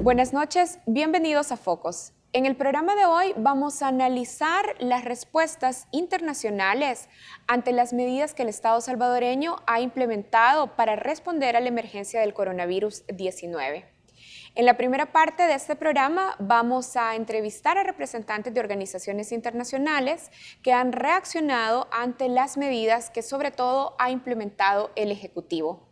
Buenas noches, bienvenidos a Focos. En el programa de hoy vamos a analizar las respuestas internacionales ante las medidas que el Estado salvadoreño ha implementado para responder a la emergencia del coronavirus 19. En la primera parte de este programa vamos a entrevistar a representantes de organizaciones internacionales que han reaccionado ante las medidas que sobre todo ha implementado el Ejecutivo.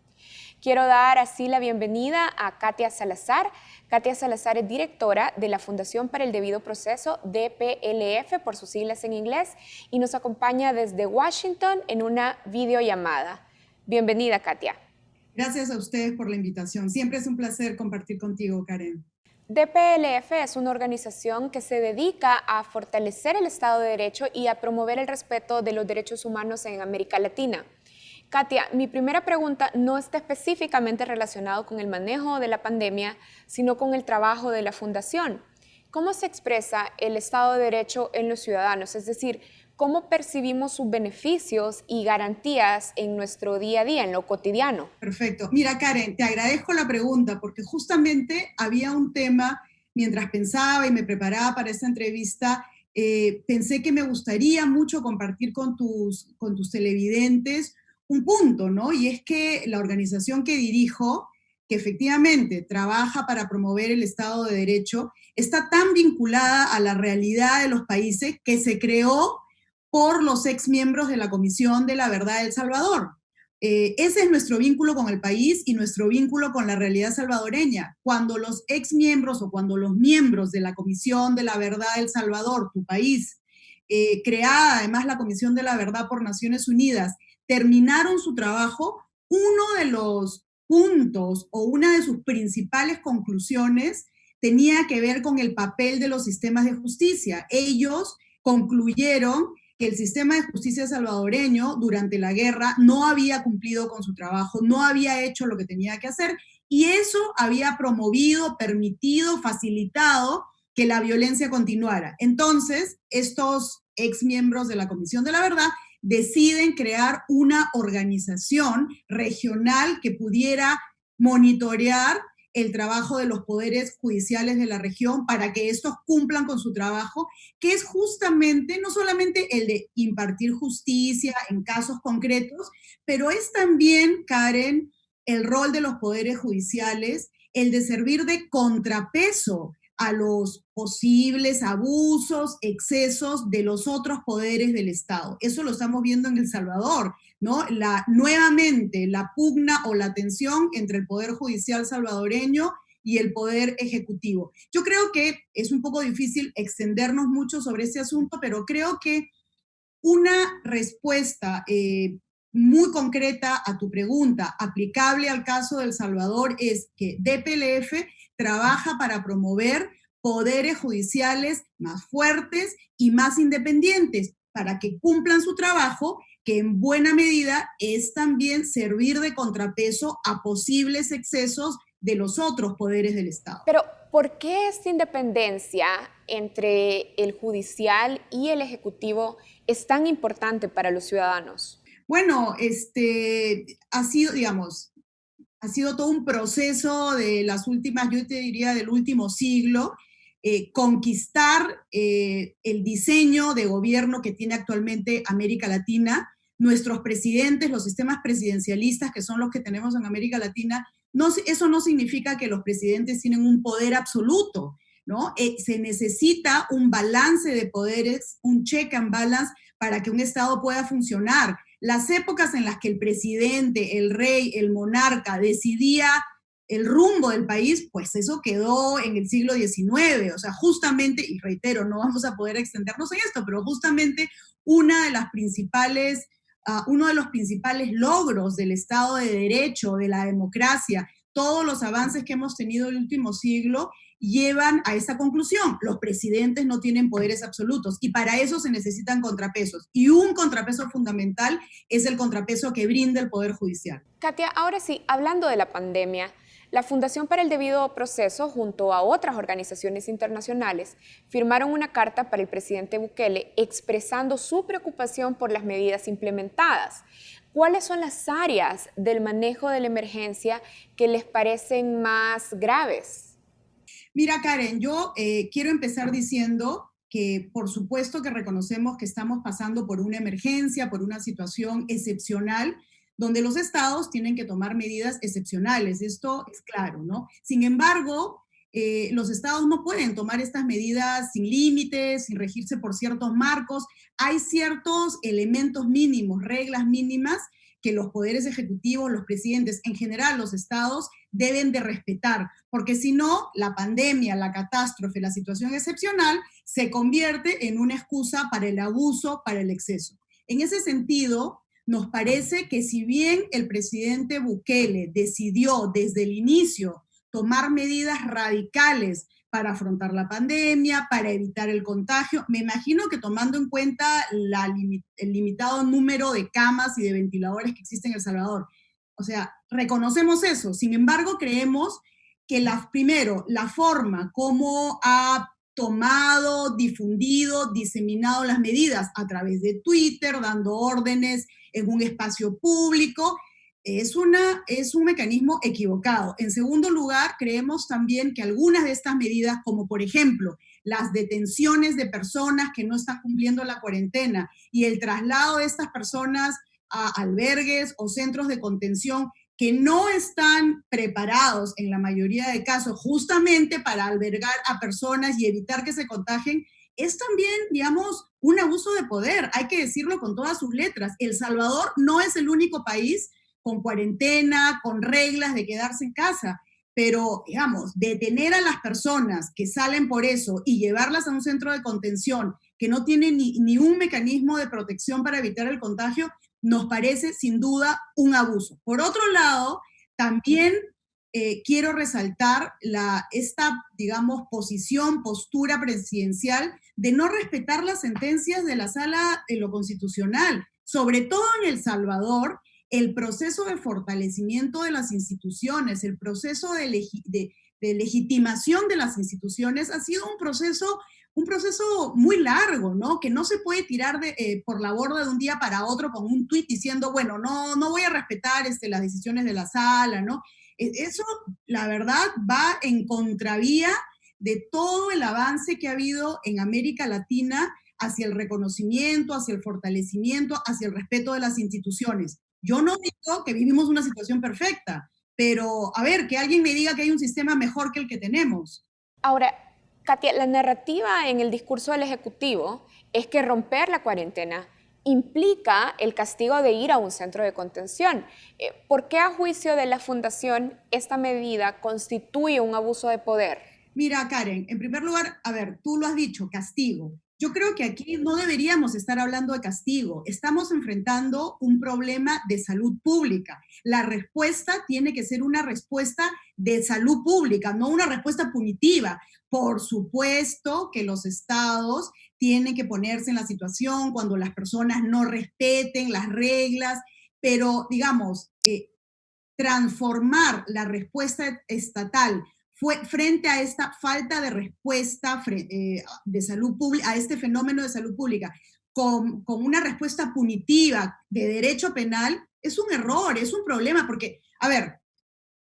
Quiero dar así la bienvenida a Katia Salazar. Katia Salazar es directora de la Fundación para el Debido Proceso, DPLF, por sus siglas en inglés, y nos acompaña desde Washington en una videollamada. Bienvenida, Katia. Gracias a ustedes por la invitación. Siempre es un placer compartir contigo, Karen. DPLF es una organización que se dedica a fortalecer el Estado de Derecho y a promover el respeto de los derechos humanos en América Latina. Katia, mi primera pregunta no está específicamente relacionada con el manejo de la pandemia, sino con el trabajo de la Fundación. ¿Cómo se expresa el Estado de Derecho en los ciudadanos? Es decir, ¿cómo percibimos sus beneficios y garantías en nuestro día a día, en lo cotidiano? Perfecto. Mira, Karen, te agradezco la pregunta porque justamente había un tema, mientras pensaba y me preparaba para esta entrevista, pensé que me gustaría mucho compartir con tus televidentes un punto, ¿no? Y es que la organización que dirijo, que efectivamente trabaja para promover el Estado de Derecho, está tan vinculada a la realidad de los países que se creó por los exmiembros de la Comisión de la Verdad de El Salvador. Ese es nuestro vínculo con el país y nuestro vínculo con la realidad salvadoreña. Cuando los exmiembros o cuando los miembros de la Comisión de la Verdad de El Salvador, tu país, creada además la Comisión de la Verdad por Naciones Unidas, terminaron su trabajo, uno de los puntos o una de sus principales conclusiones tenía que ver con el papel de los sistemas de justicia. Ellos concluyeron que el sistema de justicia salvadoreño durante la guerra no había cumplido con su trabajo, no había hecho lo que tenía que hacer y eso había promovido, permitido, facilitado que la violencia continuara. Entonces, estos exmiembros de la Comisión de la Verdad deciden crear una organización regional que pudiera monitorear el trabajo de los poderes judiciales de la región para que estos cumplan con su trabajo, que es justamente no solamente el de impartir justicia en casos concretos, pero es también, Karen, el rol de los poderes judiciales, el de servir de contrapeso a los posibles abusos, excesos de los otros poderes del Estado. Eso lo estamos viendo en El Salvador, ¿no? Nuevamente, la pugna o la tensión entre el Poder Judicial salvadoreño y el Poder Ejecutivo. Yo creo que es un poco difícil extendernos mucho sobre este asunto, pero creo que una respuesta muy concreta a tu pregunta, aplicable al caso de El Salvador, es que DPLF trabaja para promover poderes judiciales más fuertes y más independientes para que cumplan su trabajo, que en buena medida es también servir de contrapeso a posibles excesos de los otros poderes del Estado. Pero, ¿por qué esta independencia entre el judicial y el ejecutivo es tan importante para los ciudadanos? Bueno, ha sido, digamos, ha sido todo un proceso de las últimas, yo te diría, del último siglo, conquistar el diseño de gobierno que tiene actualmente América Latina. Nuestros presidentes, los sistemas presidencialistas que son los que tenemos en América Latina, no, eso no significa que los presidentes tienen un poder absoluto, ¿no? Se necesita un balance de poderes, un check and balance para que un Estado pueda funcionar. Las épocas en las que el presidente, el rey, el monarca decidía el rumbo del país, pues eso quedó en el siglo XIX. O sea, justamente, y reitero, no vamos a poder extendernos en esto, pero justamente uno de los principales logros del Estado de Derecho, de la democracia, todos los avances que hemos tenido en el último siglo llevan a esa conclusión. Los presidentes no tienen poderes absolutos y para eso se necesitan contrapesos. Y un contrapeso fundamental es el contrapeso que brinda el Poder Judicial. Katia, ahora sí, hablando de la pandemia, la Fundación para el Debido Proceso, junto a otras organizaciones internacionales, firmaron una carta para el presidente Bukele expresando su preocupación por las medidas implementadas. ¿Cuáles son las áreas del manejo de la emergencia que les parecen más graves? Mira, Karen, yo quiero empezar diciendo que por supuesto que reconocemos que estamos pasando por una emergencia, por una situación excepcional, donde los estados tienen que tomar medidas excepcionales. Esto es claro, ¿no? Sin embargo, los estados no pueden tomar estas medidas sin límites, sin regirse por ciertos marcos. Hay ciertos elementos mínimos, reglas mínimas que los poderes ejecutivos, los presidentes, en general los estados, deben de respetar, porque si no, la pandemia, la catástrofe, la situación excepcional se convierte en una excusa para el abuso, para el exceso. En ese sentido, nos parece que si bien el presidente Bukele decidió desde el inicio tomar medidas radicales para afrontar la pandemia, para evitar el contagio. Me imagino que tomando en cuenta el limitado número de camas y de ventiladores que existen en El Salvador. O sea, reconocemos eso. Sin embargo, creemos que primero, la forma como ha tomado, difundido, diseminado las medidas a través de Twitter, dando órdenes en un espacio público, es un mecanismo equivocado. En segundo lugar, creemos también que algunas de estas medidas, como por ejemplo las detenciones de personas que no están cumpliendo la cuarentena y el traslado de estas personas a albergues o centros de contención que no están preparados en la mayoría de casos justamente para albergar a personas y evitar que se contagien, es también, digamos, un abuso de poder. Hay que decirlo con todas sus letras. El Salvador no es el único país con cuarentena, con reglas de quedarse en casa. Pero, digamos, detener a las personas que salen por eso y llevarlas a un centro de contención que no tiene ni un mecanismo de protección para evitar el contagio, nos parece sin duda un abuso. Por otro lado, también quiero resaltar esta, digamos, postura presidencial de no respetar las sentencias de la Sala de lo Constitucional, sobre todo en El Salvador. El proceso de fortalecimiento de las instituciones, el proceso de legitimación de las instituciones ha sido un proceso muy largo, ¿no? Que no se puede tirar por la borda de un día para otro con un tuit diciendo, bueno, no voy a respetar las decisiones de la sala, ¿no? Eso, la verdad, va en contravía de todo el avance que ha habido en América Latina hacia el reconocimiento, hacia el fortalecimiento, hacia el respeto de las instituciones. Yo no digo que vivimos una situación perfecta, pero a ver, que alguien me diga que hay un sistema mejor que el que tenemos. Ahora, Katia, la narrativa en el discurso del Ejecutivo es que romper la cuarentena implica el castigo de ir a un centro de contención. ¿Por qué a juicio de la Fundación esta medida constituye un abuso de poder? Mira, Karen, en primer lugar, a ver, tú lo has dicho, castigo. Yo creo que aquí no deberíamos estar hablando de castigo. Estamos enfrentando un problema de salud pública. La respuesta tiene que ser una respuesta de salud pública, no una respuesta punitiva. Por supuesto que los estados tienen que ponerse en la situación cuando las personas no respeten las reglas, pero digamos, transformar la respuesta estatal frente a esta falta de respuesta de salud pública, a este fenómeno de salud pública, con una respuesta punitiva de derecho penal, es un error, es un problema, porque, a ver,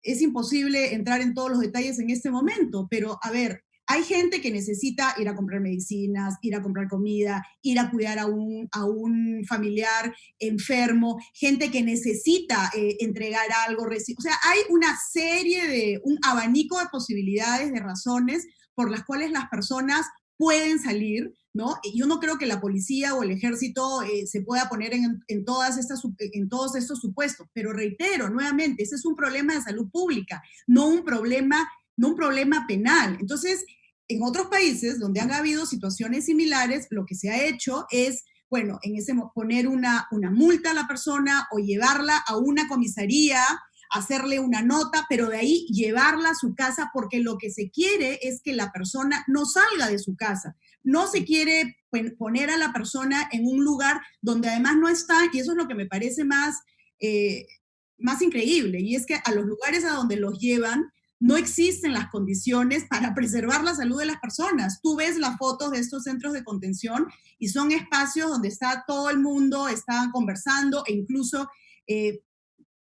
es imposible entrar en todos los detalles en este momento, pero, a ver, hay gente que necesita ir a comprar medicinas, ir a comprar comida, ir a cuidar a un familiar enfermo, gente que necesita entregar algo. O sea, hay una serie un abanico de posibilidades, de razones por las cuales las personas pueden salir, ¿no? Yo no creo que la policía o el ejército se pueda poner en todos estos supuestos, pero reitero nuevamente, ese es un problema de salud pública, no un problema penal. Entonces, en otros países donde han habido situaciones similares, lo que se ha hecho es, bueno, poner una multa a la persona o llevarla a una comisaría, hacerle una nota, pero de ahí llevarla a su casa, porque lo que se quiere es que la persona no salga de su casa. No se quiere poner a la persona en un lugar donde además no está, y eso es lo que me parece más increíble, y es que a los lugares a donde los llevan no existen las condiciones para preservar la salud de las personas. Tú ves las fotos de estos centros de contención y son espacios donde está todo el mundo, están conversando e incluso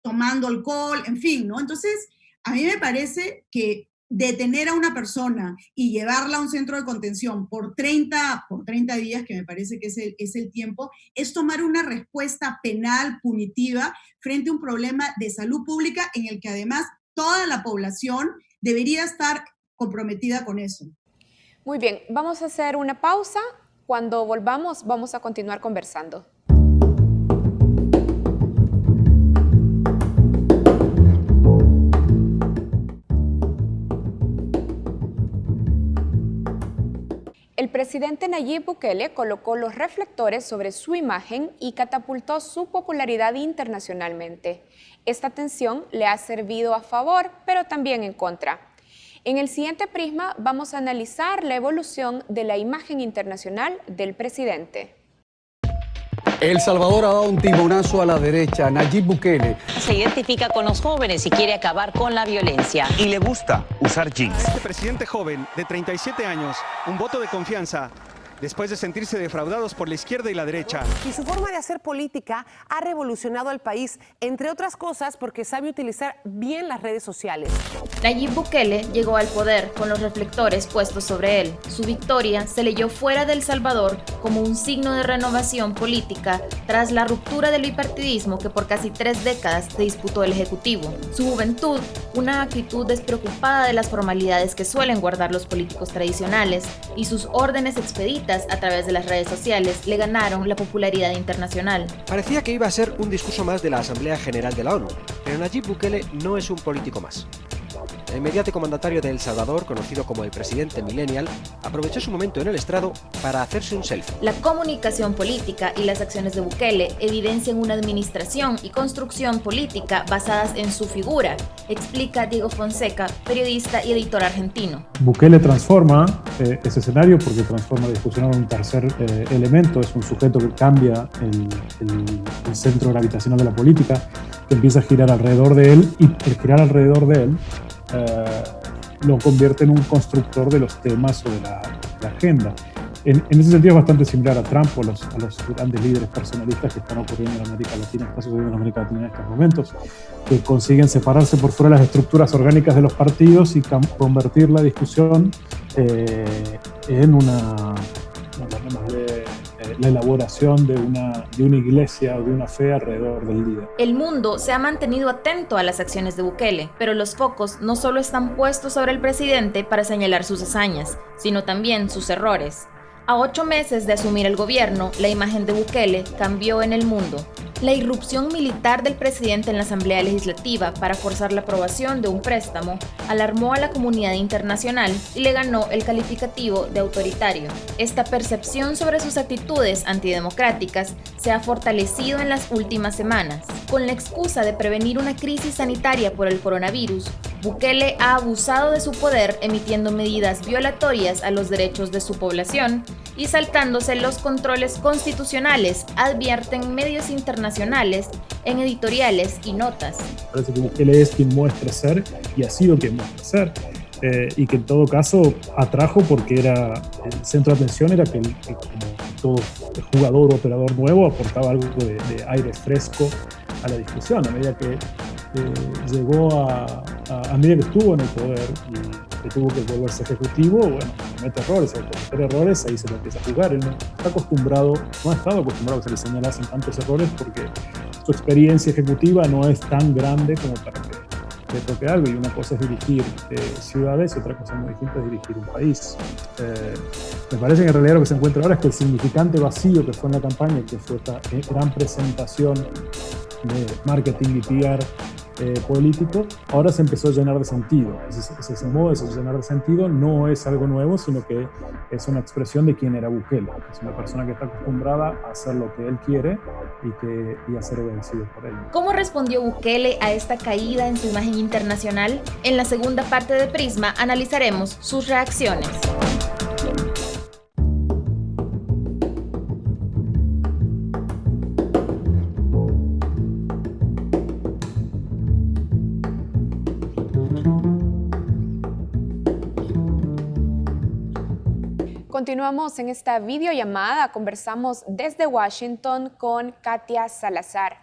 tomando alcohol, en fin, ¿no? Entonces, a mí me parece que detener a una persona y llevarla a un centro de contención por 30 días, que me parece que es el tiempo, es tomar una respuesta penal punitiva frente a un problema de salud pública en el que además toda la población debería estar comprometida con eso. Muy bien, vamos a hacer una pausa. Cuando volvamos, vamos a continuar conversando. El presidente Nayib Bukele colocó los reflectores sobre su imagen y catapultó su popularidad internacionalmente. Esta atención le ha servido a favor, pero también en contra. En el siguiente prisma vamos a analizar la evolución de la imagen internacional del presidente. El Salvador ha dado un timonazo a la derecha. Nayib Bukele se identifica con los jóvenes y quiere acabar con la violencia. Y le gusta usar jeans. A este presidente joven de 37 años, un voto de confianza después de sentirse defraudados por la izquierda y la derecha. Y su forma de hacer política ha revolucionado al país, entre otras cosas porque sabe utilizar bien las redes sociales. Nayib Bukele llegó al poder con los reflectores puestos sobre él. Su victoria se leyó fuera de El Salvador como un signo de renovación política tras la ruptura del bipartidismo que por casi 3 décadas se disputó el Ejecutivo. Su juventud, una actitud despreocupada de las formalidades que suelen guardar los políticos tradicionales, y sus órdenes expeditas a través de las redes sociales le ganaron la popularidad internacional. Parecía que iba a ser un discurso más de la Asamblea General de la ONU, pero Nayib Bukele no es un político más. El mediático mandatario de El Salvador, conocido como el presidente millennial, aprovechó su momento en el estrado para hacerse un selfie. La comunicación política y las acciones de Bukele evidencian una administración y construcción política basadas en su figura, explica Diego Fonseca, periodista y editor argentino. Bukele transforma ese escenario porque transforma la discusión en un tercer elemento. Es un sujeto que cambia el centro gravitacional de la política, que empieza a girar alrededor de él, y el girar alrededor de él lo convierte en un constructor de los temas o de la agenda. En ese sentido es bastante similar a Trump o a los grandes líderes personalistas que están ocurriendo en América Latina, están sucediendo en América Latina en estos momentos, que consiguen separarse por fuera de las estructuras orgánicas de los partidos y convertir la discusión en la elaboración de una iglesia o de una fe alrededor del líder. El mundo se ha mantenido atento a las acciones de Bukele, pero los focos no solo están puestos sobre el presidente para señalar sus hazañas, sino también sus errores. A 8 meses de asumir el gobierno, la imagen de Bukele cambió en el mundo. La irrupción militar del presidente en la Asamblea Legislativa para forzar la aprobación de un préstamo alarmó a la comunidad internacional y le ganó el calificativo de autoritario. Esta percepción sobre sus actitudes antidemocráticas se ha fortalecido en las últimas semanas. Con la excusa de prevenir una crisis sanitaria por el coronavirus, Bukele ha abusado de su poder emitiendo medidas violatorias a los derechos de su población y saltándose los controles constitucionales, advierten medios internacionales en editoriales y notas. Parece que Bukele es quien muestra ser y ha sido quien muestra ser. Y que en todo caso atrajo porque el centro de atención era que como todo jugador o operador nuevo aportaba algo de aire fresco a la discusión. A medida que a medida que estuvo en el poder y que tuvo que volverse ejecutivo, bueno, comete errores, al cometer errores ahí se lo empieza a jugar. Él no ha estado acostumbrado a que se le señalasen tantos errores porque su experiencia ejecutiva no es tan grande como para que le toque algo, y una cosa es dirigir ciudades y otra cosa muy distinta es dirigir un país. Me parece que en realidad lo que se encuentra ahora es que el significante vacío que fue en la campaña, que fue esta gran presentación de marketing y PR político, ahora se empezó a llenar de sentido. Ese modo de llenar de sentido no es algo nuevo, sino que es una expresión de quién era Bukele. Es una persona que está acostumbrada a hacer lo que él quiere y a ser obedecido por él. ¿Cómo respondió Bukele a esta caída en su imagen internacional? En la segunda parte de Prisma analizaremos sus reacciones. Continuamos en esta videollamada, conversamos desde Washington con Katia Salazar.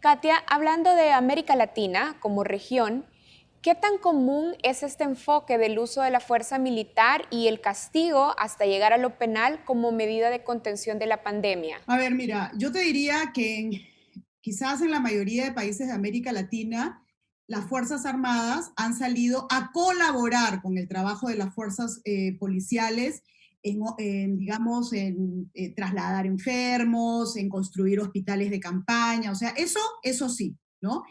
Katia, hablando de América Latina como región, ¿Qué tan común es este enfoque del uso de la fuerza militar y el castigo hasta llegar a lo penal como medida de contención de la pandemia? A ver, mira, yo te diría que quizás en la mayoría de países de América Latina, las Fuerzas Armadas han salido a colaborar con el trabajo de las fuerzas policiales digamos, en trasladar enfermos, en construir hospitales de campaña, o sea, eso sí, ¿no?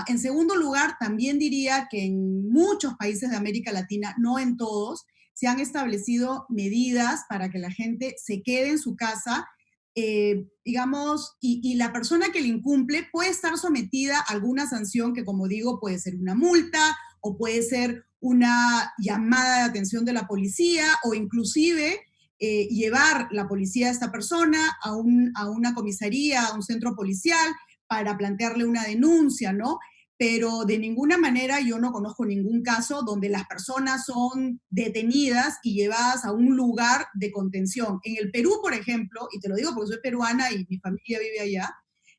En segundo lugar, también diría que en muchos países de América Latina, no en todos, se han establecido medidas para que la gente se quede en su casa, digamos, y la persona que le incumple puede estar sometida a alguna sanción que, como digo, puede ser una multa o puede ser una llamada de atención de la policía o inclusive llevar la policía a esta persona a una comisaría, a un centro policial para plantearle una denuncia, ¿no? Pero de ninguna manera yo no conozco ningún caso donde las personas son detenidas y llevadas a un lugar de contención. En el Perú, por ejemplo, y te lo digo porque soy peruana y mi familia vive allá,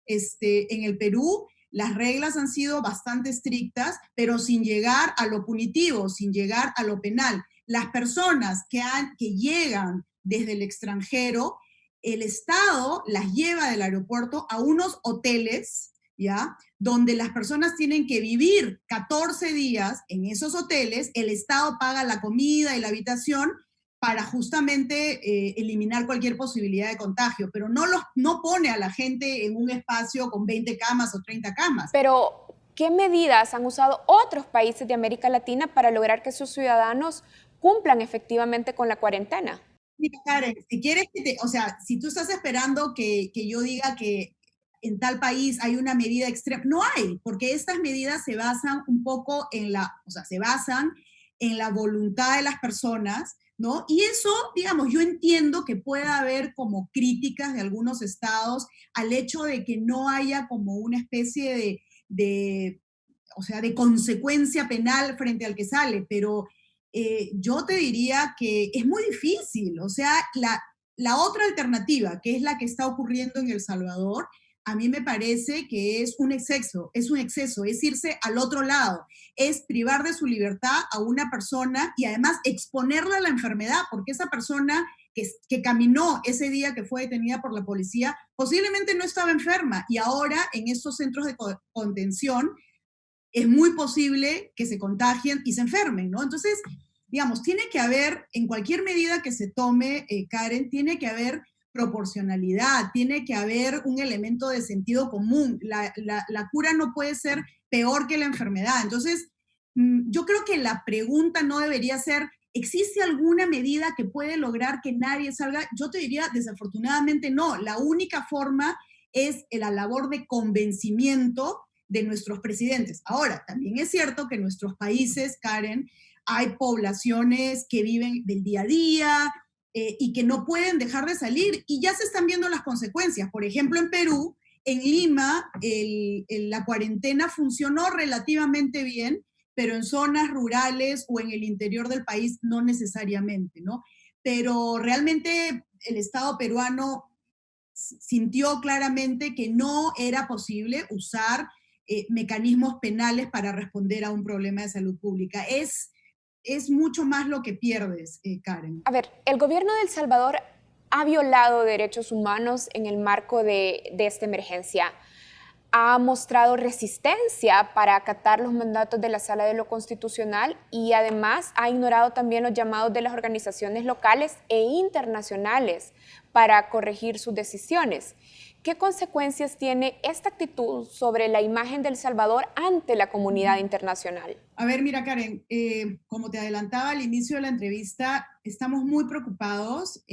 en el Perú las reglas han sido bastante estrictas, pero sin llegar a lo punitivo, sin llegar a lo penal. Las personas que llegan desde el extranjero, el Estado las lleva del aeropuerto a unos hoteles, ¿ya? Donde las personas tienen que vivir 14 días en esos hoteles, el Estado paga la comida y la habitación para justamente eliminar cualquier posibilidad de contagio, pero no pone a la gente en un espacio con 20 camas o 30 camas. Pero, ¿qué medidas han usado otros países de América Latina para lograr que sus ciudadanos cumplan efectivamente con la cuarentena? Mira, Karen, si quieres o sea, si tú estás esperando que yo diga que en tal país hay una medida extrema, no hay, porque estas medidas se basan un poco se basan en la voluntad de las personas, ¿no? Y eso, digamos, yo entiendo que pueda haber como críticas de algunos estados al hecho de que no haya como una especie de consecuencia penal frente al que sale, pero yo te diría que es muy difícil, o sea, la otra alternativa, que es la que está ocurriendo en El Salvador, a mí me parece que es un exceso, es irse al otro lado, es privar de su libertad a una persona y además exponerla a la enfermedad, porque esa persona que caminó ese día que fue detenida por la policía posiblemente no estaba enferma y ahora en estos centros de contención es muy posible que se contagien y se enfermen, ¿no? Entonces, digamos, tiene que haber, en cualquier medida que se tome, Karen, tiene que haber proporcionalidad, tiene que haber un elemento de sentido común. La cura no puede ser peor que la enfermedad. Entonces, yo creo que la pregunta no debería ser, ¿existe alguna medida que puede lograr que nadie salga? Yo te diría, desafortunadamente no. La única forma es la labor de convencimiento de nuestros presidentes. Ahora, también es cierto que en nuestros países, Karen, hay poblaciones que viven del día a día y que no pueden dejar de salir y ya se están viendo las consecuencias. Por ejemplo, en Perú, en Lima, la cuarentena funcionó relativamente bien, pero en zonas rurales o en el interior del país no necesariamente, ¿no? Pero realmente el Estado peruano sintió claramente que no era posible usar mecanismos penales para responder a un problema de salud pública. Es mucho más lo que pierdes, Karen. A ver, el gobierno de El Salvador ha violado derechos humanos en el marco de esta emergencia. Ha mostrado resistencia para acatar los mandatos de la Sala de lo Constitucional y además ha ignorado también los llamados de las organizaciones locales e internacionales para corregir sus decisiones. ¿Qué consecuencias tiene esta actitud sobre la imagen de El Salvador ante la comunidad internacional? A ver, mira, Karen, como te adelantaba al inicio de la entrevista, estamos muy preocupados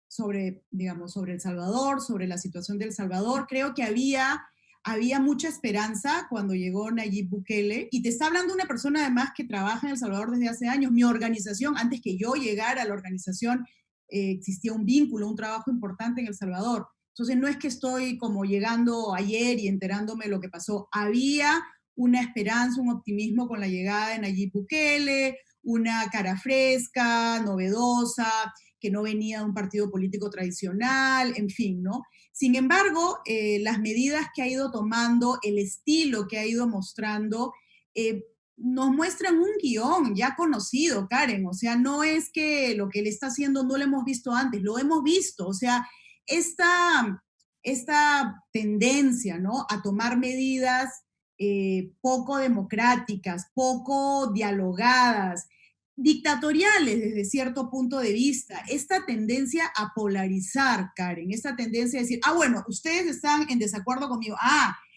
sobre El Salvador, sobre la situación de El Salvador. Creo que había mucha esperanza cuando llegó Nayib Bukele, y te está hablando una persona además que trabaja en El Salvador desde hace años. Mi organización, antes que yo llegara a la organización, existía un vínculo, un trabajo importante en El Salvador. Entonces no es que estoy como llegando ayer y enterándome de lo que pasó. Había una esperanza, un optimismo con la llegada de Nayib Bukele, una cara fresca, novedosa, que no venía de un partido político tradicional, en fin, ¿no? Sin embargo, las medidas que ha ido tomando, el estilo que ha ido mostrando, nos muestran un guión ya conocido, Karen. O sea, no es que lo que él está haciendo no lo hemos visto antes, lo hemos visto. O sea, esta tendencia, ¿no?, a tomar medidas poco democráticas, poco dialogadas, dictatoriales desde cierto punto de vista, esta tendencia a polarizar, Karen, esta tendencia a decir, bueno, ustedes están en desacuerdo conmigo,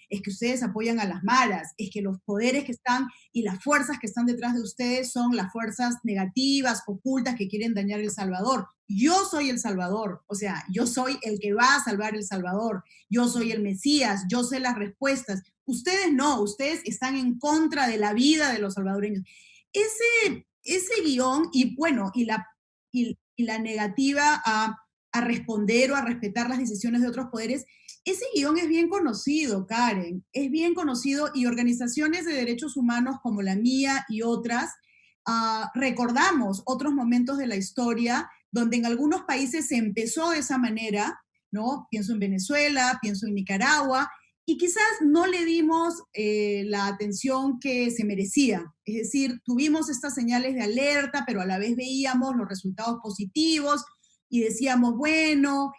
es que ustedes apoyan a las malas, es que los poderes que están y las fuerzas que están detrás de ustedes son las fuerzas negativas, ocultas, que quieren dañar El Salvador. Yo soy El Salvador, o sea, yo soy el que va a salvar El Salvador, yo soy el Mesías, yo sé las respuestas. Ustedes no, ustedes están en contra de la vida de los salvadoreños. Ese guión y bueno, y la negativa a responder o a respetar las decisiones de otros poderes, ese guión es bien conocido, Karen, es bien conocido, y organizaciones de derechos humanos como la mía y otras, recordamos otros momentos de la historia donde en algunos países se empezó de esa manera, ¿no? Pienso en Venezuela, pienso en Nicaragua, y quizás no le dimos la atención que se merecía. Es decir, tuvimos estas señales de alerta, pero a la vez veíamos los resultados positivos y decíamos, bueno,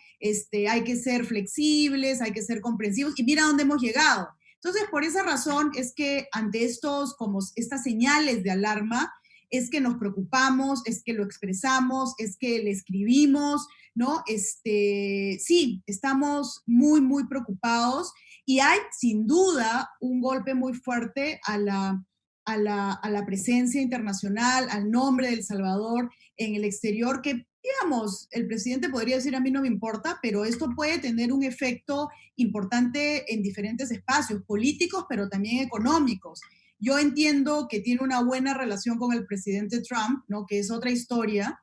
hay que ser flexibles, hay que ser comprensivos, y mira dónde hemos llegado. Entonces, por esa razón es que ante estas señales de alarma, es que nos preocupamos, es que lo expresamos, es que le escribimos, ¿no? Sí, estamos muy, muy preocupados, y hay sin duda un golpe muy fuerte a la presencia internacional, al nombre de El Salvador en el exterior, que, digamos, el presidente podría decir, a mí no me importa, pero esto puede tener un efecto importante en diferentes espacios políticos, pero también económicos. Yo entiendo que tiene una buena relación con el presidente Trump, ¿no?, que es otra historia.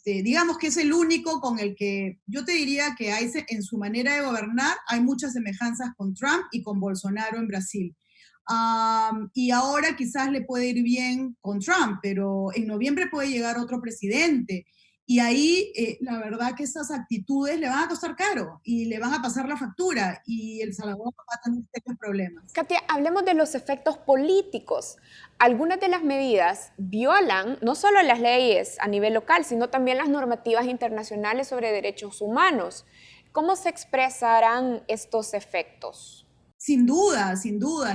Digamos que es el único con el que yo te diría que en su manera de gobernar hay muchas semejanzas con Trump y con Bolsonaro en Brasil. Y ahora quizás le puede ir bien con Trump, pero en noviembre puede llegar otro presidente. Y ahí la verdad que estas actitudes le van a costar caro y le van a pasar la factura, y El Salvador va a tener serios problemas. Katia, hablemos de los efectos políticos. Algunas de las medidas violan no solo las leyes a nivel local, sino también las normativas internacionales sobre derechos humanos. ¿Cómo se expresarán estos efectos? Sin duda,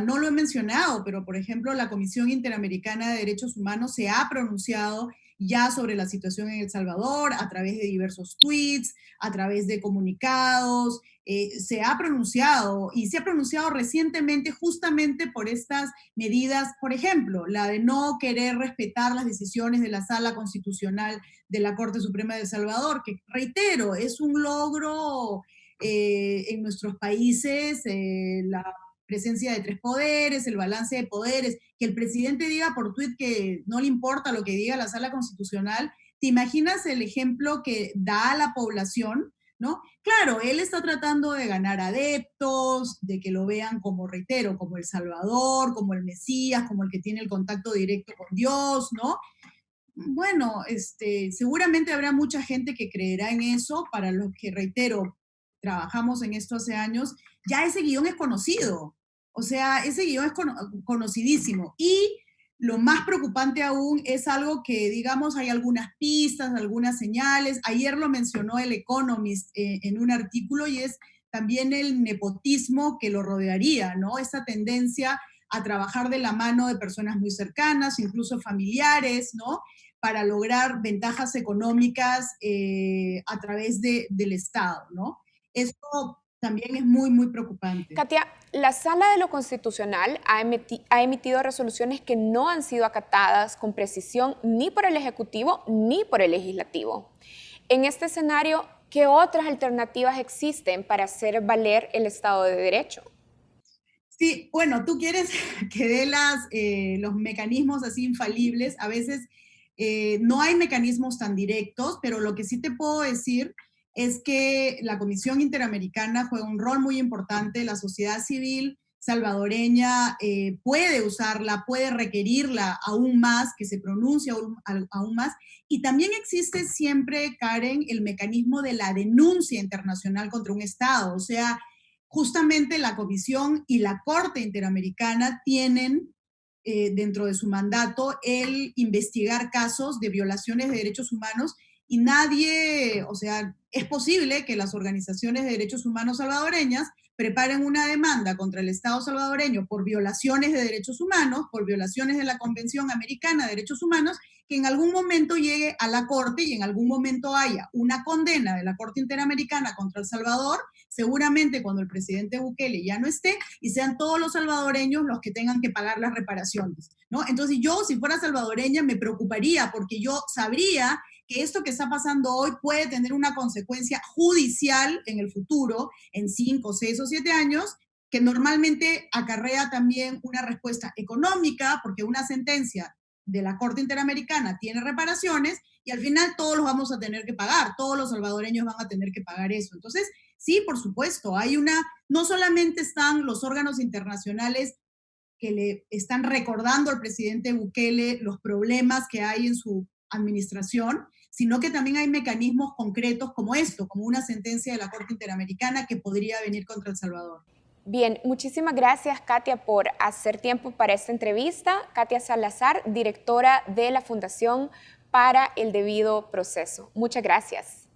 no lo he mencionado, pero por ejemplo la Comisión Interamericana de Derechos Humanos se ha pronunciado ya sobre la situación en El Salvador a través de diversos tweets, a través de comunicados, se ha pronunciado, y se ha pronunciado recientemente justamente por estas medidas, por ejemplo, la de no querer respetar las decisiones de la Sala Constitucional de la Corte Suprema de El Salvador, que reitero, es un logro en nuestros países, la presencia de tres poderes, el balance de poderes, que el presidente diga por tuit que no le importa lo que diga la Sala Constitucional. ¿Te imaginas el ejemplo que da a la población, no? Claro, él está tratando de ganar adeptos, de que lo vean como, reitero, como El Salvador, como el Mesías, como el que tiene el contacto directo con Dios, ¿no? Bueno, seguramente habrá mucha gente que creerá en eso. Para los que, reitero, trabajamos en esto hace años, ya ese guión es conocido. O sea, ese guión es conocidísimo. Y lo más preocupante aún es algo que, digamos, hay algunas pistas, algunas señales. Ayer lo mencionó el Economist en un artículo, y es también el nepotismo que lo rodearía, ¿no? Esa tendencia a trabajar de la mano de personas muy cercanas, incluso familiares, ¿no?, para lograr ventajas económicas a través del Estado, ¿no? Esto también es muy, muy preocupante. Katia, la Sala de lo Constitucional ha emitido resoluciones que no han sido acatadas con precisión ni por el Ejecutivo ni por el Legislativo. En este escenario, ¿qué otras alternativas existen para hacer valer el Estado de Derecho? Sí, bueno, tú quieres que dé los mecanismos así infalibles. A veces no hay mecanismos tan directos, pero lo que sí te puedo decir es que la Comisión Interamericana juega un rol muy importante. La sociedad civil salvadoreña puede usarla, puede requerirla aún más, que se pronuncie aún más. Y también existe siempre, Karen, el mecanismo de la denuncia internacional contra un Estado. O sea, justamente la Comisión y la Corte Interamericana tienen dentro de su mandato el investigar casos de violaciones de derechos humanos y nadie, o sea, es posible que las organizaciones de derechos humanos salvadoreñas preparen una demanda contra el Estado salvadoreño por violaciones de derechos humanos, por violaciones de la Convención Americana de Derechos Humanos, que en algún momento llegue a la Corte y en algún momento haya una condena de la Corte Interamericana contra El Salvador, seguramente cuando el presidente Bukele ya no esté, y sean todos los salvadoreños los que tengan que pagar las reparaciones, ¿no? Entonces yo, si fuera salvadoreña, me preocuparía porque yo sabría que esto que está pasando hoy puede tener una consecuencia judicial en el futuro, en 5, 6 o 7 años, que normalmente acarrea también una respuesta económica, porque una sentencia de la Corte Interamericana tiene reparaciones y al final todos los vamos a tener que pagar, todos los salvadoreños van a tener que pagar eso. Entonces, sí, por supuesto, no solamente están los órganos internacionales que le están recordando al presidente Bukele los problemas que hay en su administración, sino que también hay mecanismos concretos como esto, como una sentencia de la Corte Interamericana que podría venir contra El Salvador. Bien, muchísimas gracias, Katia, por hacer tiempo para esta entrevista. Katia Salazar, directora de la Fundación para el Debido Proceso. Muchas gracias.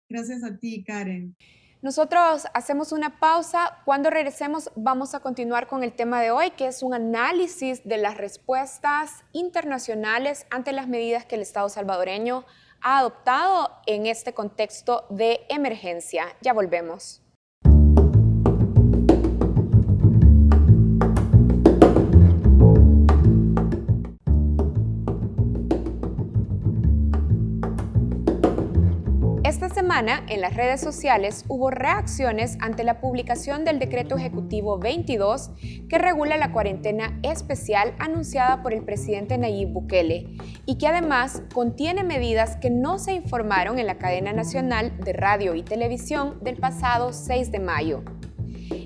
Gracias a ti, Karen. Nosotros hacemos una pausa. Cuando regresemos vamos a continuar con el tema de hoy, que es un análisis de las respuestas internacionales ante las medidas que el Estado salvadoreño ha adoptado en este contexto de emergencia. Ya volvemos. Esta semana, en las redes sociales, hubo reacciones ante la publicación del Decreto Ejecutivo 22 que regula la cuarentena especial anunciada por el presidente Nayib Bukele y que además contiene medidas que no se informaron en la cadena nacional de radio y televisión del pasado 6 de mayo.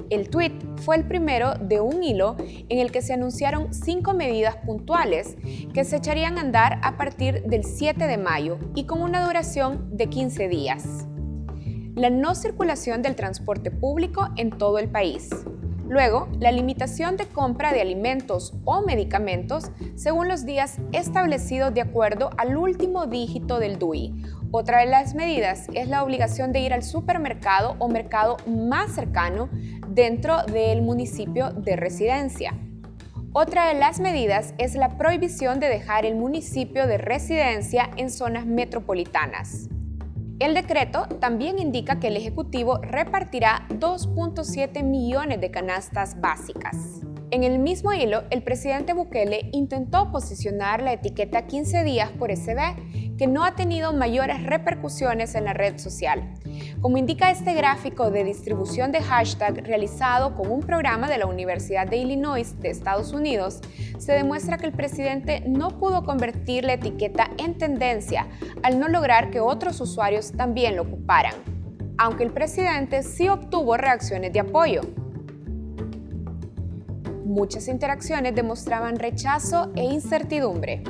El tuit fue el primero de un hilo en el que se anunciaron 5 medidas puntuales que se echarían a andar a partir del 7 de mayo y con una duración de 15 días. La no circulación del transporte público en todo el país. Luego, la limitación de compra de alimentos o medicamentos según los días establecidos de acuerdo al último dígito del DUI. Otra de las medidas es la obligación de ir al supermercado o mercado más cercano dentro del municipio de residencia. Otra de las medidas es la prohibición de dejar el municipio de residencia en zonas metropolitanas. El decreto también indica que el Ejecutivo repartirá 2.7 millones de canastas básicas. En el mismo hilo, el presidente Bukele intentó posicionar la etiqueta 15 días por SB, que no ha tenido mayores repercusiones en la red social. Como indica este gráfico de distribución de hashtag realizado con un programa de la Universidad de Illinois de Estados Unidos, se demuestra que el presidente no pudo convertir la etiqueta en tendencia al no lograr que otros usuarios también lo ocuparan, aunque el presidente sí obtuvo reacciones de apoyo. Muchas interacciones demostraban rechazo e incertidumbre.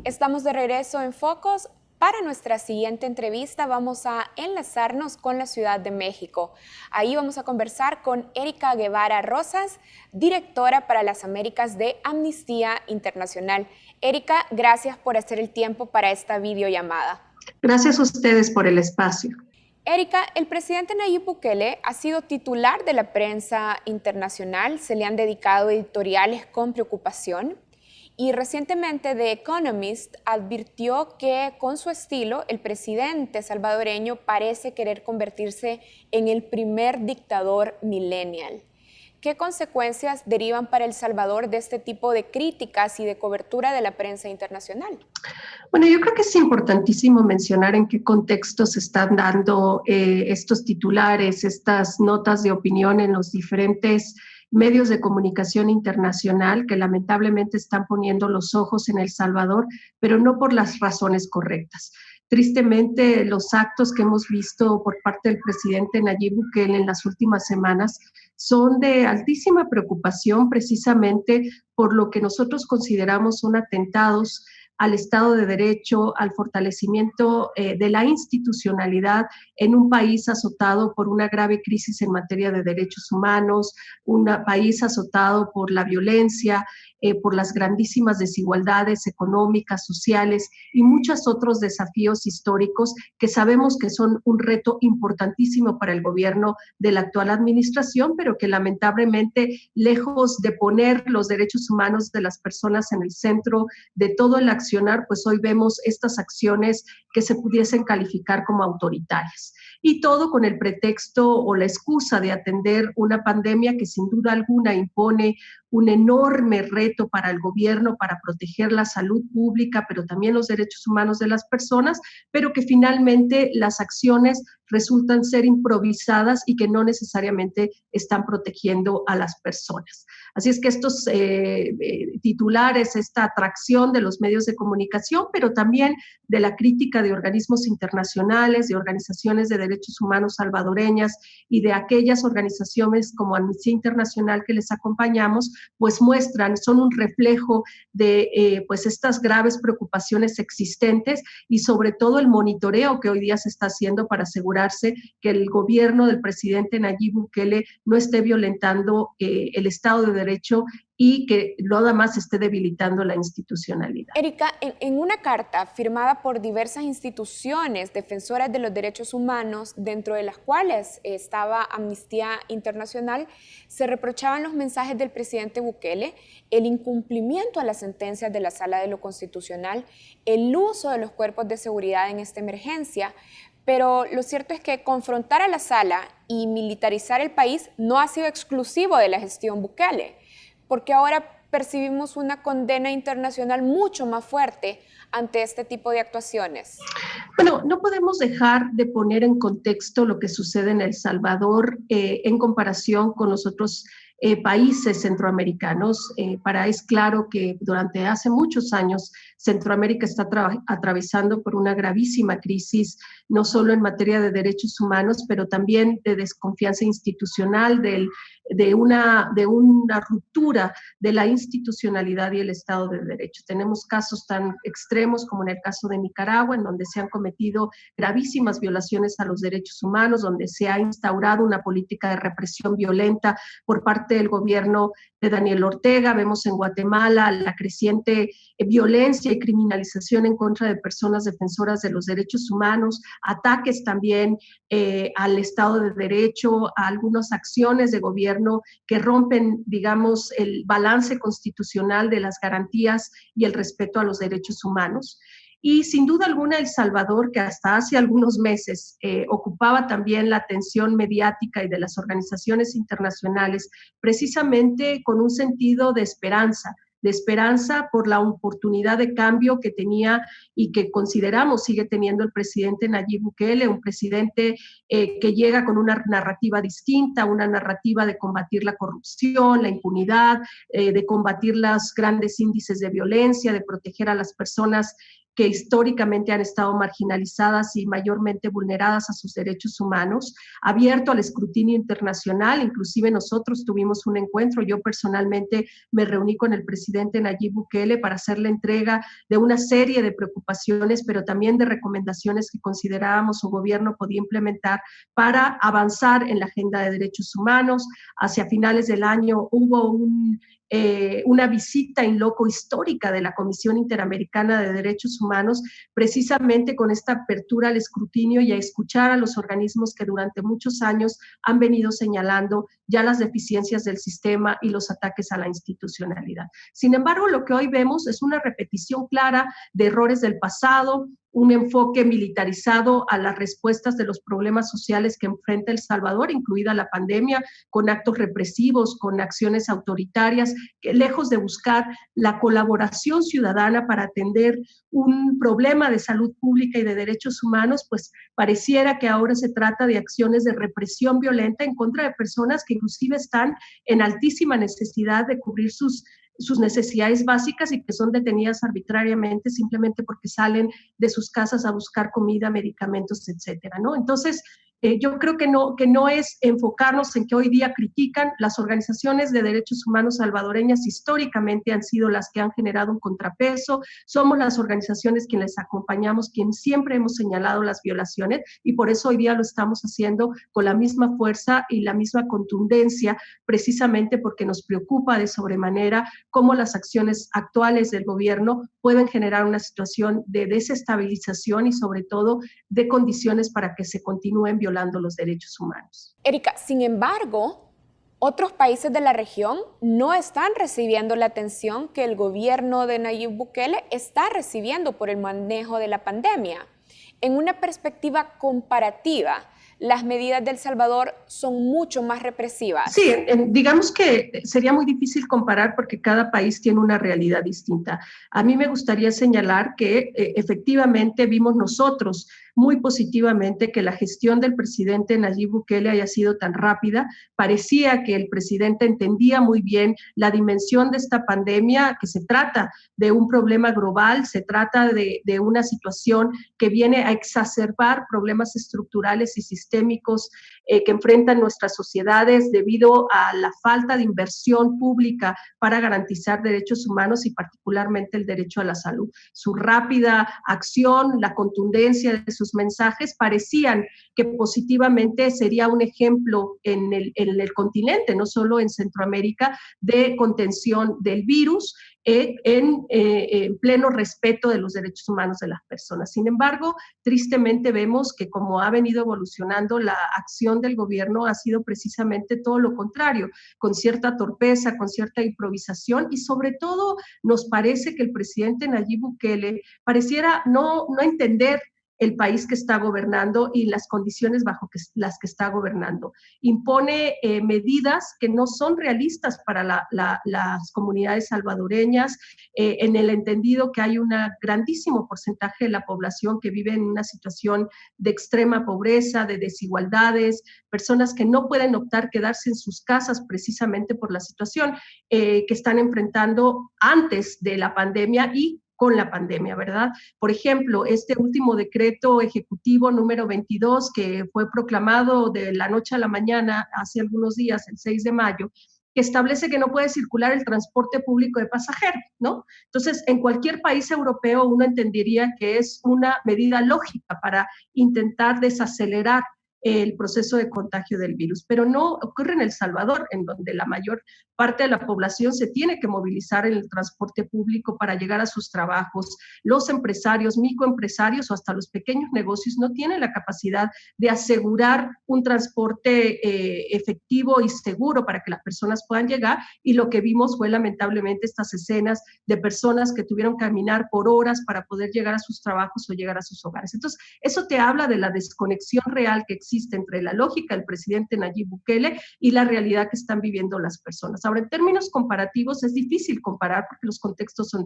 Estamos de regreso en Focos. Para nuestra siguiente entrevista vamos a enlazarnos con la Ciudad de México. Ahí vamos a conversar con Erika Guevara Rosas, directora para las Américas de Amnistía Internacional. Erika, gracias por hacer el tiempo para esta videollamada. Gracias a ustedes por el espacio. Erika, el presidente Nayib Bukele ha sido titular de la prensa internacional, se le han dedicado editoriales con preocupación. Y recientemente The Economist advirtió que con su estilo el presidente salvadoreño parece querer convertirse en el primer dictador millennial. ¿Qué consecuencias derivan para El Salvador de este tipo de críticas y de cobertura de la prensa internacional? Bueno, yo creo que es importantísimo mencionar en qué contexto se están dando estos titulares, estas notas de opinión en los diferentes medios de comunicación internacional que lamentablemente están poniendo los ojos en El Salvador, pero no por las razones correctas. Tristemente, los actos que hemos visto por parte del presidente Nayib Bukele en las últimas semanas son de altísima preocupación, precisamente por lo que nosotros consideramos son atentados al Estado de Derecho, al fortalecimiento de la institucionalidad en un país azotado por una grave crisis en materia de derechos humanos, un país azotado por la violencia, por las grandísimas desigualdades económicas, sociales y muchos otros desafíos históricos que sabemos que son un reto importantísimo para el gobierno de la actual administración, pero que lamentablemente, lejos de poner los derechos humanos de las personas en el centro de todo el accionar, pues hoy vemos estas acciones que se pudiesen calificar como autoritarias. Y todo con el pretexto o la excusa de atender una pandemia que sin duda alguna impone un enorme reto para el gobierno para proteger la salud pública, pero también los derechos humanos de las personas, pero que finalmente las acciones resultan ser improvisadas y que no necesariamente están protegiendo a las personas. Así es que estos titulares, esta atracción de los medios de comunicación, pero también de la crítica de organismos internacionales, de organizaciones de derechos humanos salvadoreñas y de aquellas organizaciones como Amnistía Internacional que les acompañamos, pues muestran, son un reflejo de pues estas graves preocupaciones existentes y sobre todo el monitoreo que hoy día se está haciendo para asegurarse que el gobierno del presidente Nayib Bukele no esté violentando el Estado de Derecho y que nada más esté debilitando la institucionalidad. Erika, en una carta firmada por diversas instituciones defensoras de los derechos humanos, dentro de las cuales estaba Amnistía Internacional, se reprochaban los mensajes del presidente Bukele, el incumplimiento a las sentencias de la Sala de lo Constitucional, el uso de los cuerpos de seguridad en esta emergencia. Pero lo cierto es que confrontar a la Sala y militarizar el país no ha sido exclusivo de la gestión Bukele, porque ahora percibimos una condena internacional mucho más fuerte ante este tipo de actuaciones. Bueno, no podemos dejar de poner en contexto lo que sucede en El Salvador en comparación con los otros países centroamericanos. Es claro que durante hace muchos años Centroamérica está atravesando por una gravísima crisis, no solo en materia de derechos humanos, pero también de desconfianza institucional, de una ruptura de la institucionalidad y el Estado de Derecho. Tenemos casos tan extremos como en el caso de Nicaragua, en donde se han cometido gravísimas violaciones a los derechos humanos, donde se ha instaurado una política de represión violenta por parte del gobierno de Daniel Ortega. Vemos en Guatemala la creciente violencia y criminalización en contra de personas defensoras de los derechos humanos, ataques también al Estado de Derecho, a algunas acciones de gobierno que rompen, digamos, el balance constitucional de las garantías y el respeto a los derechos humanos. Y sin duda alguna El Salvador, que hasta hace algunos meses ocupaba también la atención mediática y de las organizaciones internacionales, precisamente con un sentido de esperanza por la oportunidad de cambio que tenía y que consideramos sigue teniendo el presidente Nayib Bukele, un presidente que llega con una narrativa distinta, una narrativa de combatir la corrupción, la impunidad, de combatir los grandes índices de violencia, de proteger a las personas que históricamente han estado marginalizadas y mayormente vulneradas a sus derechos humanos, abierto al escrutinio internacional. Inclusive nosotros tuvimos un encuentro, yo personalmente me reuní con el presidente Nayib Bukele para hacer la entrega de una serie de preocupaciones, pero también de recomendaciones que considerábamos su gobierno podía implementar para avanzar en la agenda de derechos humanos. Hacia finales del año hubo una visita in loco histórica de la Comisión Interamericana de Derechos Humanos, precisamente con esta apertura al escrutinio y a escuchar a los organismos que durante muchos años han venido señalando ya las deficiencias del sistema y los ataques a la institucionalidad. Sin embargo, lo que hoy vemos es una repetición clara de errores del pasado, un enfoque militarizado a las respuestas de los problemas sociales que enfrenta El Salvador, incluida la pandemia, con actos represivos, con acciones autoritarias, que lejos de buscar la colaboración ciudadana para atender un problema de salud pública y de derechos humanos, pues pareciera que ahora se trata de acciones de represión violenta en contra de personas que inclusive están en altísima necesidad de cubrir sus sus necesidades básicas y que son detenidas arbitrariamente simplemente porque salen de sus casas a buscar comida, medicamentos, etcétera, ¿no? Entonces, yo creo que no es enfocarnos en que hoy día critican. Las organizaciones de derechos humanos salvadoreñas históricamente han sido las que han generado un contrapeso. Somos las organizaciones quienes les acompañamos, quienes siempre hemos señalado las violaciones, y por eso hoy día lo estamos haciendo con la misma fuerza y la misma contundencia, precisamente porque nos preocupa de sobremanera cómo las acciones actuales del gobierno pueden generar una situación de desestabilización y sobre todo de condiciones para que se continúen violando los derechos humanos. Erika, sin embargo, otros países de la región no están recibiendo la atención que el gobierno de Nayib Bukele está recibiendo por el manejo de la pandemia. En una perspectiva comparativa, las medidas de El Salvador son mucho más represivas. Sí, digamos que sería muy difícil comparar porque cada país tiene una realidad distinta. A mí me gustaría señalar que efectivamente vimos nosotros muy positivamente que la gestión del presidente Nayib Bukele haya sido tan rápida. Parecía que el presidente entendía muy bien la dimensión de esta pandemia, que se trata de un problema global, se trata de una situación que viene a exacerbar problemas estructurales y sistémicos que enfrentan nuestras sociedades debido a la falta de inversión pública para garantizar derechos humanos y particularmente el derecho a la salud. Su rápida acción, la contundencia de sus mensajes parecían que positivamente sería un ejemplo en el continente, no solo en Centroamérica, de contención del virus en pleno respeto de los derechos humanos de las personas. Sin embargo, tristemente vemos que como ha venido evolucionando la acción del gobierno ha sido precisamente todo lo contrario, con cierta torpeza, con cierta improvisación y sobre todo nos parece que el presidente Nayib Bukele pareciera no entender el país que está gobernando y las condiciones bajo las que está gobernando. Impone medidas que no son realistas para las comunidades salvadoreñas, en el entendido que hay un grandísimo porcentaje de la población que vive en una situación de extrema pobreza, de desigualdades, personas que no pueden optar quedarse en sus casas precisamente por la situación que están enfrentando antes de la pandemia y con la pandemia, ¿verdad? Por ejemplo, este último decreto ejecutivo número 22 que fue proclamado de la noche a la mañana hace algunos días, el 6 de mayo, que establece que no puede circular el transporte público de pasajeros, ¿no? Entonces, en cualquier país europeo uno entendería que es una medida lógica para intentar desacelerar el proceso de contagio del virus, pero no ocurre en El Salvador, en donde la mayor parte de la población se tiene que movilizar en el transporte público para llegar a sus trabajos. Los empresarios, microempresarios o hasta los pequeños negocios no tienen la capacidad de asegurar un transporte efectivo y seguro para que las personas puedan llegar, y lo que vimos fue lamentablemente estas escenas de personas que tuvieron que caminar por horas para poder llegar a sus trabajos o llegar a sus hogares. Entonces, eso te habla de la desconexión real que existe entre la lógica del presidente Nayib Bukele y la realidad que están viviendo las personas. Ahora, en términos comparativos, es difícil comparar porque los contextos son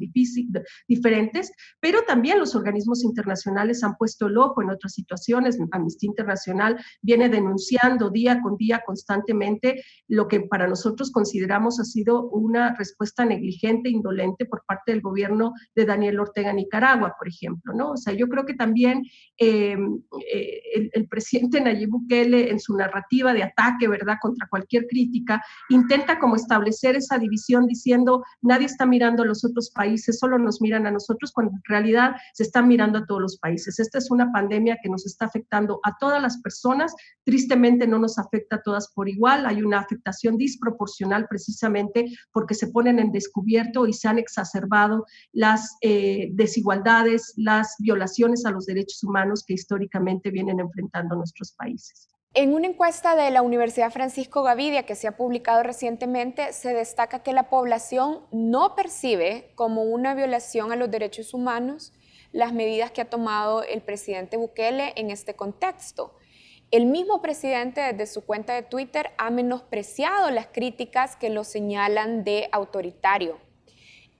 diferentes, pero también los organismos internacionales han puesto el ojo en otras situaciones. Amnistía Internacional viene denunciando día con día constantemente lo que para nosotros consideramos ha sido una respuesta negligente, indolente por parte del gobierno de Daniel Ortega en Nicaragua, por ejemplo, ¿no? O sea, yo creo que también el presidente Nayib Bukele en su narrativa de ataque, ¿verdad?, contra cualquier crítica, intenta como establecer esa división diciendo nadie está mirando a los otros países, solo nos miran a nosotros, cuando en realidad se están mirando a todos los países. Esta es una pandemia que nos está afectando a todas las personas, tristemente no nos afecta a todas por igual, hay una afectación disproporcional precisamente porque se ponen en descubierto y se han exacerbado las desigualdades, las violaciones a los derechos humanos que históricamente vienen enfrentando nuestros países. En una encuesta de la Universidad Francisco Gavidia que se ha publicado recientemente, se destaca que la población no percibe como una violación a los derechos humanos las medidas que ha tomado el presidente Bukele en este contexto. El mismo presidente desde su cuenta de Twitter ha menospreciado las críticas que lo señalan de autoritario.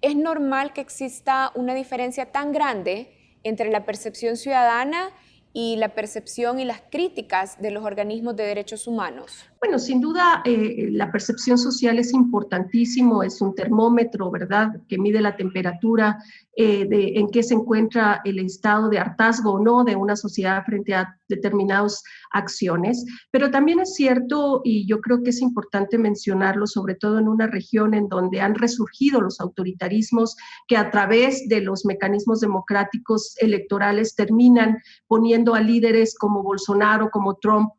¿Es normal que exista una diferencia tan grande entre la percepción ciudadana y la percepción y las críticas de los organismos de derechos humanos? Bueno, sin duda la percepción social es importantísimo, es un termómetro, ¿verdad?, que mide la temperatura en qué se encuentra el estado de hartazgo o no de una sociedad frente a determinadas acciones, pero también es cierto, y yo creo que es importante mencionarlo, sobre todo en una región en donde han resurgido los autoritarismos que a través de los mecanismos democráticos electorales terminan poniendo a líderes como Bolsonaro, como Trump,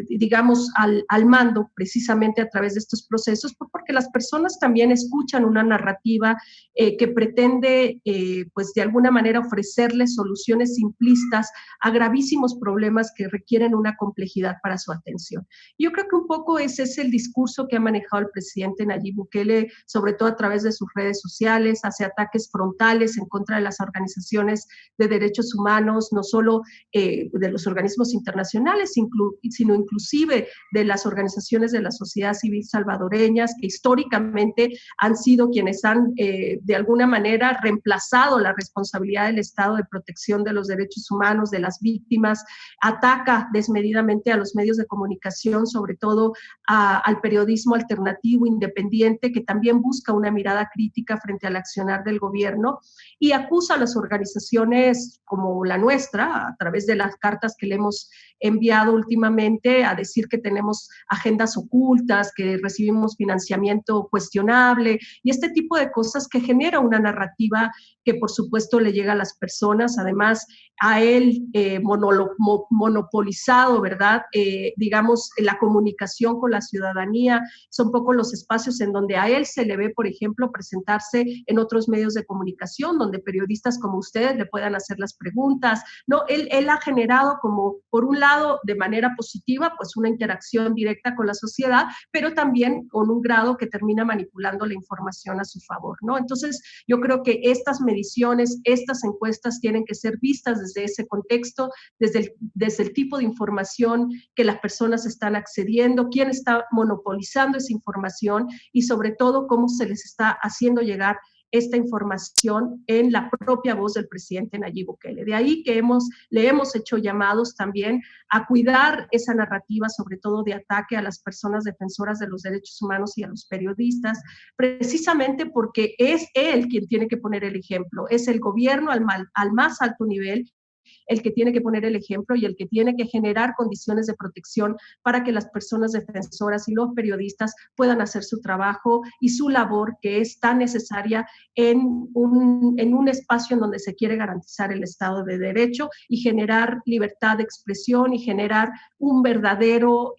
digamos, al mando precisamente a través de estos procesos, porque las personas también escuchan una narrativa que pretende, pues de alguna manera, ofrecerles soluciones simplistas a gravísimos problemas que requieren una complejidad para su atención. Yo creo que un poco ese es el discurso que ha manejado el presidente Nayib Bukele, sobre todo a través de sus redes sociales, hace ataques frontales en contra de las organizaciones de derechos humanos, no solo de los organismos internacionales, sino inclusive de las organizaciones de la sociedad civil salvadoreñas, que históricamente han sido quienes han, de alguna manera, reemplazado la responsabilidad del Estado de protección de los derechos humanos, de las víctimas, ataca desmedidamente a los medios de comunicación, sobre todo al periodismo alternativo, independiente, que también busca una mirada crítica frente al accionar del gobierno, y acusa a las organizaciones como la nuestra, a través de las cartas que le hemos enviado últimamente, a decir que tenemos agendas ocultas, que recibimos financiamiento cuestionable y este tipo de cosas que genera una narrativa que por supuesto le llega a las personas, además a él monopolizado, ¿verdad? Digamos, la comunicación con la ciudadanía, son poco los espacios en donde a él se le ve, por ejemplo, presentarse en otros medios de comunicación, donde periodistas como ustedes le puedan hacer las preguntas, ¿no? Él ha generado como, por un lado, de manera positiva, pues una interacción directa con la sociedad, pero también con un grado que termina manipulando la información a su favor, ¿no? Entonces, yo creo que estas mediciones, estas encuestas tienen que ser vistas desde ese contexto, desde el tipo de información que las personas están accediendo, quién está monopolizando esa información y sobre todo cómo se les está haciendo llegar esta información en la propia voz del presidente Nayib Bukele. De ahí que le hemos hecho llamados también a cuidar esa narrativa, sobre todo de ataque a las personas defensoras de los derechos humanos y a los periodistas, precisamente porque es él quien tiene que poner el ejemplo, es el gobierno al más alto nivel el que tiene que poner el ejemplo y el que tiene que generar condiciones de protección para que las personas defensoras y los periodistas puedan hacer su trabajo y su labor que es tan necesaria en un espacio en donde se quiere garantizar el Estado de Derecho y generar libertad de expresión y generar un verdadero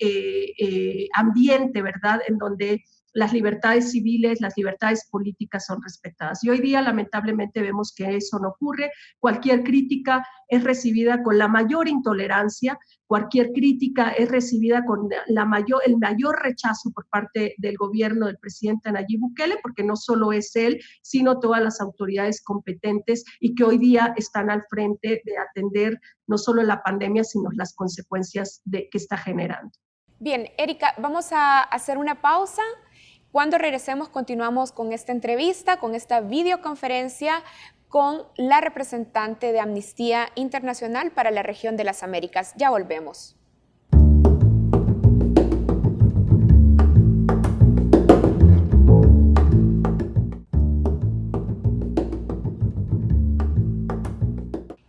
ambiente, ¿verdad?, en donde las libertades civiles, las libertades políticas son respetadas. Y hoy día, lamentablemente, vemos que eso no ocurre. Cualquier crítica es recibida con la mayor intolerancia, cualquier crítica es recibida con el mayor rechazo por parte del gobierno del presidente Nayib Bukele, porque no solo es él, sino todas las autoridades competentes y que hoy día están al frente de atender no solo la pandemia, sino las consecuencias que está generando. Bien, Erika, vamos a hacer una pausa. Cuando regresemos continuamos con esta entrevista, con esta videoconferencia con la representante de Amnistía Internacional para la región de las Américas. Ya volvemos.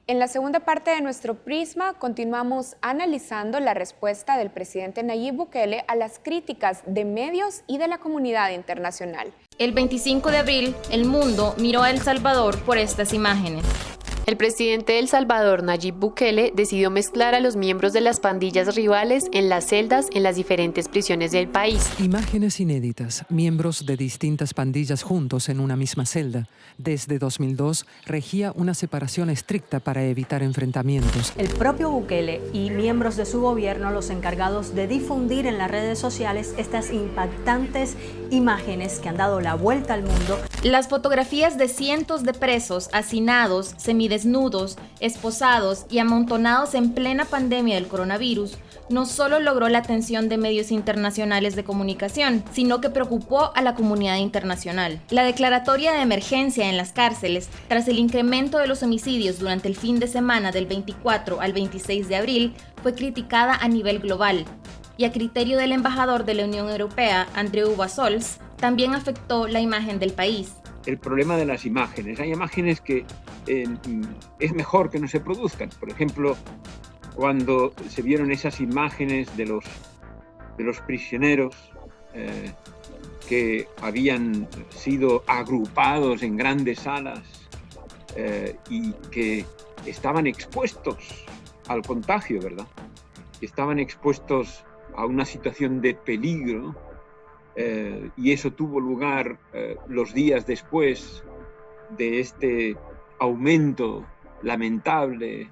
En la segunda parte de nuestro Prisma continuamos analizando la respuesta del presidente Nayib Bukele a las críticas de medios y de la comunidad internacional. El 25 de abril, el mundo miró a El Salvador por estas imágenes. El presidente de El Salvador, Nayib Bukele, decidió mezclar a los miembros de las pandillas rivales en las celdas en las diferentes prisiones del país. Imágenes inéditas, miembros de distintas pandillas juntos en una misma celda. Desde 2002 regía una separación estricta para evitar enfrentamientos. El propio Bukele y miembros de su gobierno los encargados de difundir en las redes sociales estas impactantes imágenes que han dado la vuelta al mundo. Las fotografías de cientos de presos hacinados, semidesnudos, esposados y amontonados en plena pandemia del coronavirus no solo logró la atención de medios internacionales de comunicación, sino que preocupó a la comunidad internacional. La declaratoria de emergencia en las cárceles, tras el incremento de los homicidios durante el fin de semana del 24 al 26 de abril, fue criticada a nivel global. y a criterio del embajador de la Unión Europea, Andreu Bassols, también afectó la imagen del país. El problema de las imágenes. Hay imágenes que es mejor que no se produzcan. Por ejemplo, cuando se vieron esas imágenes de los prisioneros que habían sido agrupados en grandes salas y que estaban expuestos al contagio, ¿verdad? Estaban expuestos a una situación de peligro y eso tuvo lugar los días después de este aumento lamentable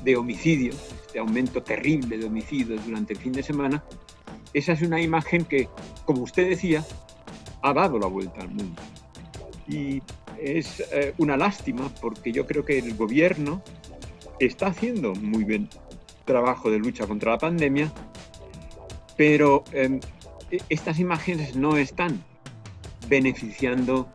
de homicidios, este aumento terrible de homicidios durante el fin de semana. Esa es una imagen que, como usted decía, ha dado la vuelta al mundo. Y es una lástima porque yo creo que el gobierno está haciendo muy bien trabajo de lucha contra la pandemia, pero estas imágenes no están beneficiando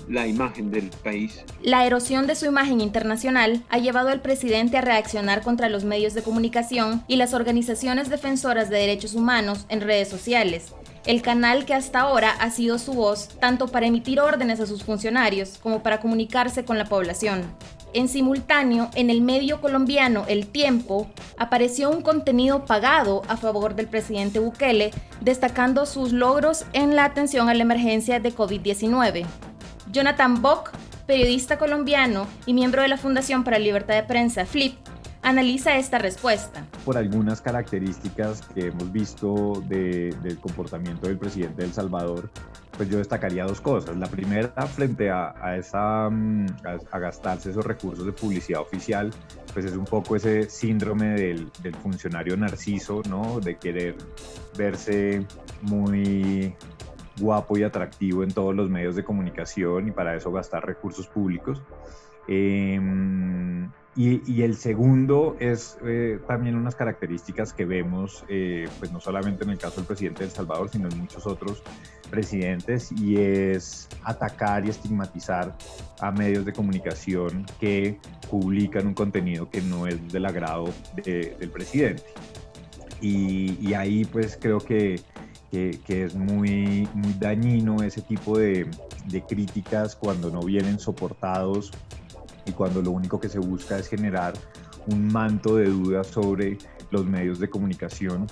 la imagen del país. La erosión de su imagen internacional ha llevado al presidente a reaccionar contra los medios de comunicación y las organizaciones defensoras de derechos humanos en redes sociales, el canal que hasta ahora ha sido su voz tanto para emitir órdenes a sus funcionarios como para comunicarse con la población. En simultáneo, en el medio colombiano El Tiempo, apareció un contenido pagado a favor del presidente Bukele, destacando sus logros en la atención a la emergencia de COVID-19. Jonathan Bock, periodista colombiano y miembro de la Fundación para la Libertad de Prensa, FLIP, analiza esta respuesta. Por algunas características que hemos visto del comportamiento del presidente de El Salvador, pues yo destacaría dos cosas. La primera, frente a gastarse esos recursos de publicidad oficial, pues es un poco ese síndrome del funcionario narciso, ¿no? De querer verse muy guapo y atractivo en todos los medios de comunicación y para eso gastar recursos públicos. Y el segundo es también unas características que vemos, pues no solamente en el caso del presidente de El Salvador, sino en muchos otros presidentes, y es atacar y estigmatizar a medios de comunicación que publican un contenido que no es del agrado del presidente. Y ahí pues creo que es muy dañino ese tipo de críticas cuando no vienen soportados y cuando lo único que se busca es generar un manto de dudas sobre los medios de comunicación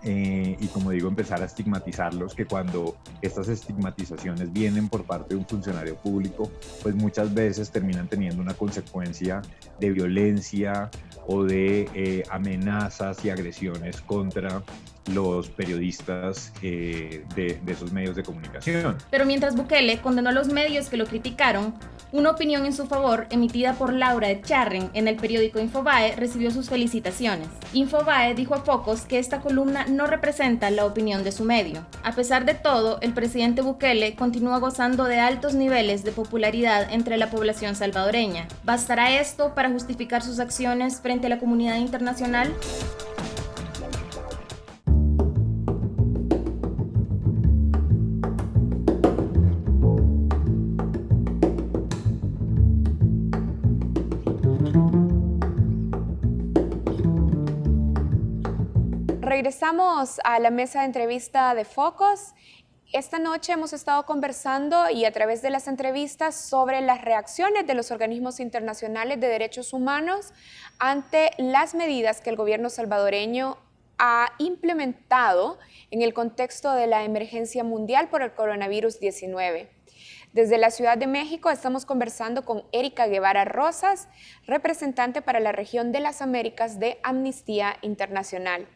y, como digo, empezar a estigmatizarlos, que cuando estas estigmatizaciones vienen por parte de un funcionario público, pues muchas veces terminan teniendo una consecuencia de violencia o de amenazas y agresiones contra los periodistas de esos medios de comunicación. Pero mientras Bukele condenó a los medios que lo criticaron, una opinión en su favor emitida por Laura Echarren en el periódico Infobae recibió sus felicitaciones. Infobae dijo a Focus que esta columna no representa la opinión de su medio. A pesar de todo, el presidente Bukele continúa gozando de altos niveles de popularidad entre la población salvadoreña. ¿Bastará esto para justificar sus acciones frente a la comunidad internacional? Regresamos a la mesa de entrevista de Focus. Esta noche hemos estado conversando y a través de las entrevistas sobre las reacciones de los organismos internacionales de derechos humanos ante las medidas que el gobierno salvadoreño ha implementado en el contexto de la emergencia mundial por el coronavirus 19. Desde la Ciudad de México estamos conversando con Erika Guevara Rosas, representante para la región de las Américas de Amnistía Internacional.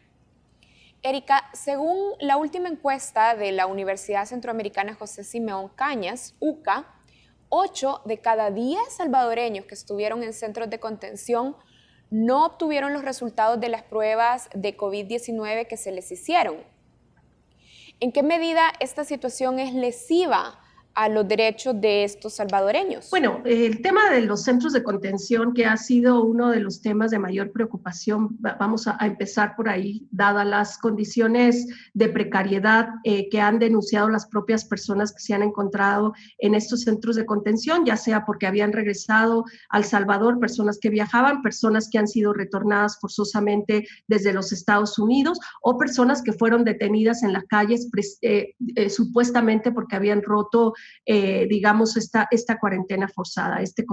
Erika, según la última encuesta de la Universidad Centroamericana José Simeón Cañas, UCA, 8 de cada 10 salvadoreños que estuvieron en centros de contención no obtuvieron los resultados de las pruebas de COVID-19 que se les hicieron. ¿En qué medida esta situación es lesiva a los derechos de estos salvadoreños? Bueno, el tema de los centros de contención, que ha sido uno de los temas de mayor preocupación, vamos a empezar por ahí, dadas las condiciones de precariedad que han denunciado las propias personas que se han encontrado en estos centros de contención, ya sea porque habían regresado a El Salvador, personas que viajaban, personas que han sido retornadas forzosamente desde los Estados Unidos, o personas que fueron detenidas en las calles supuestamente porque habían roto digamos, esta cuarentena forzada, este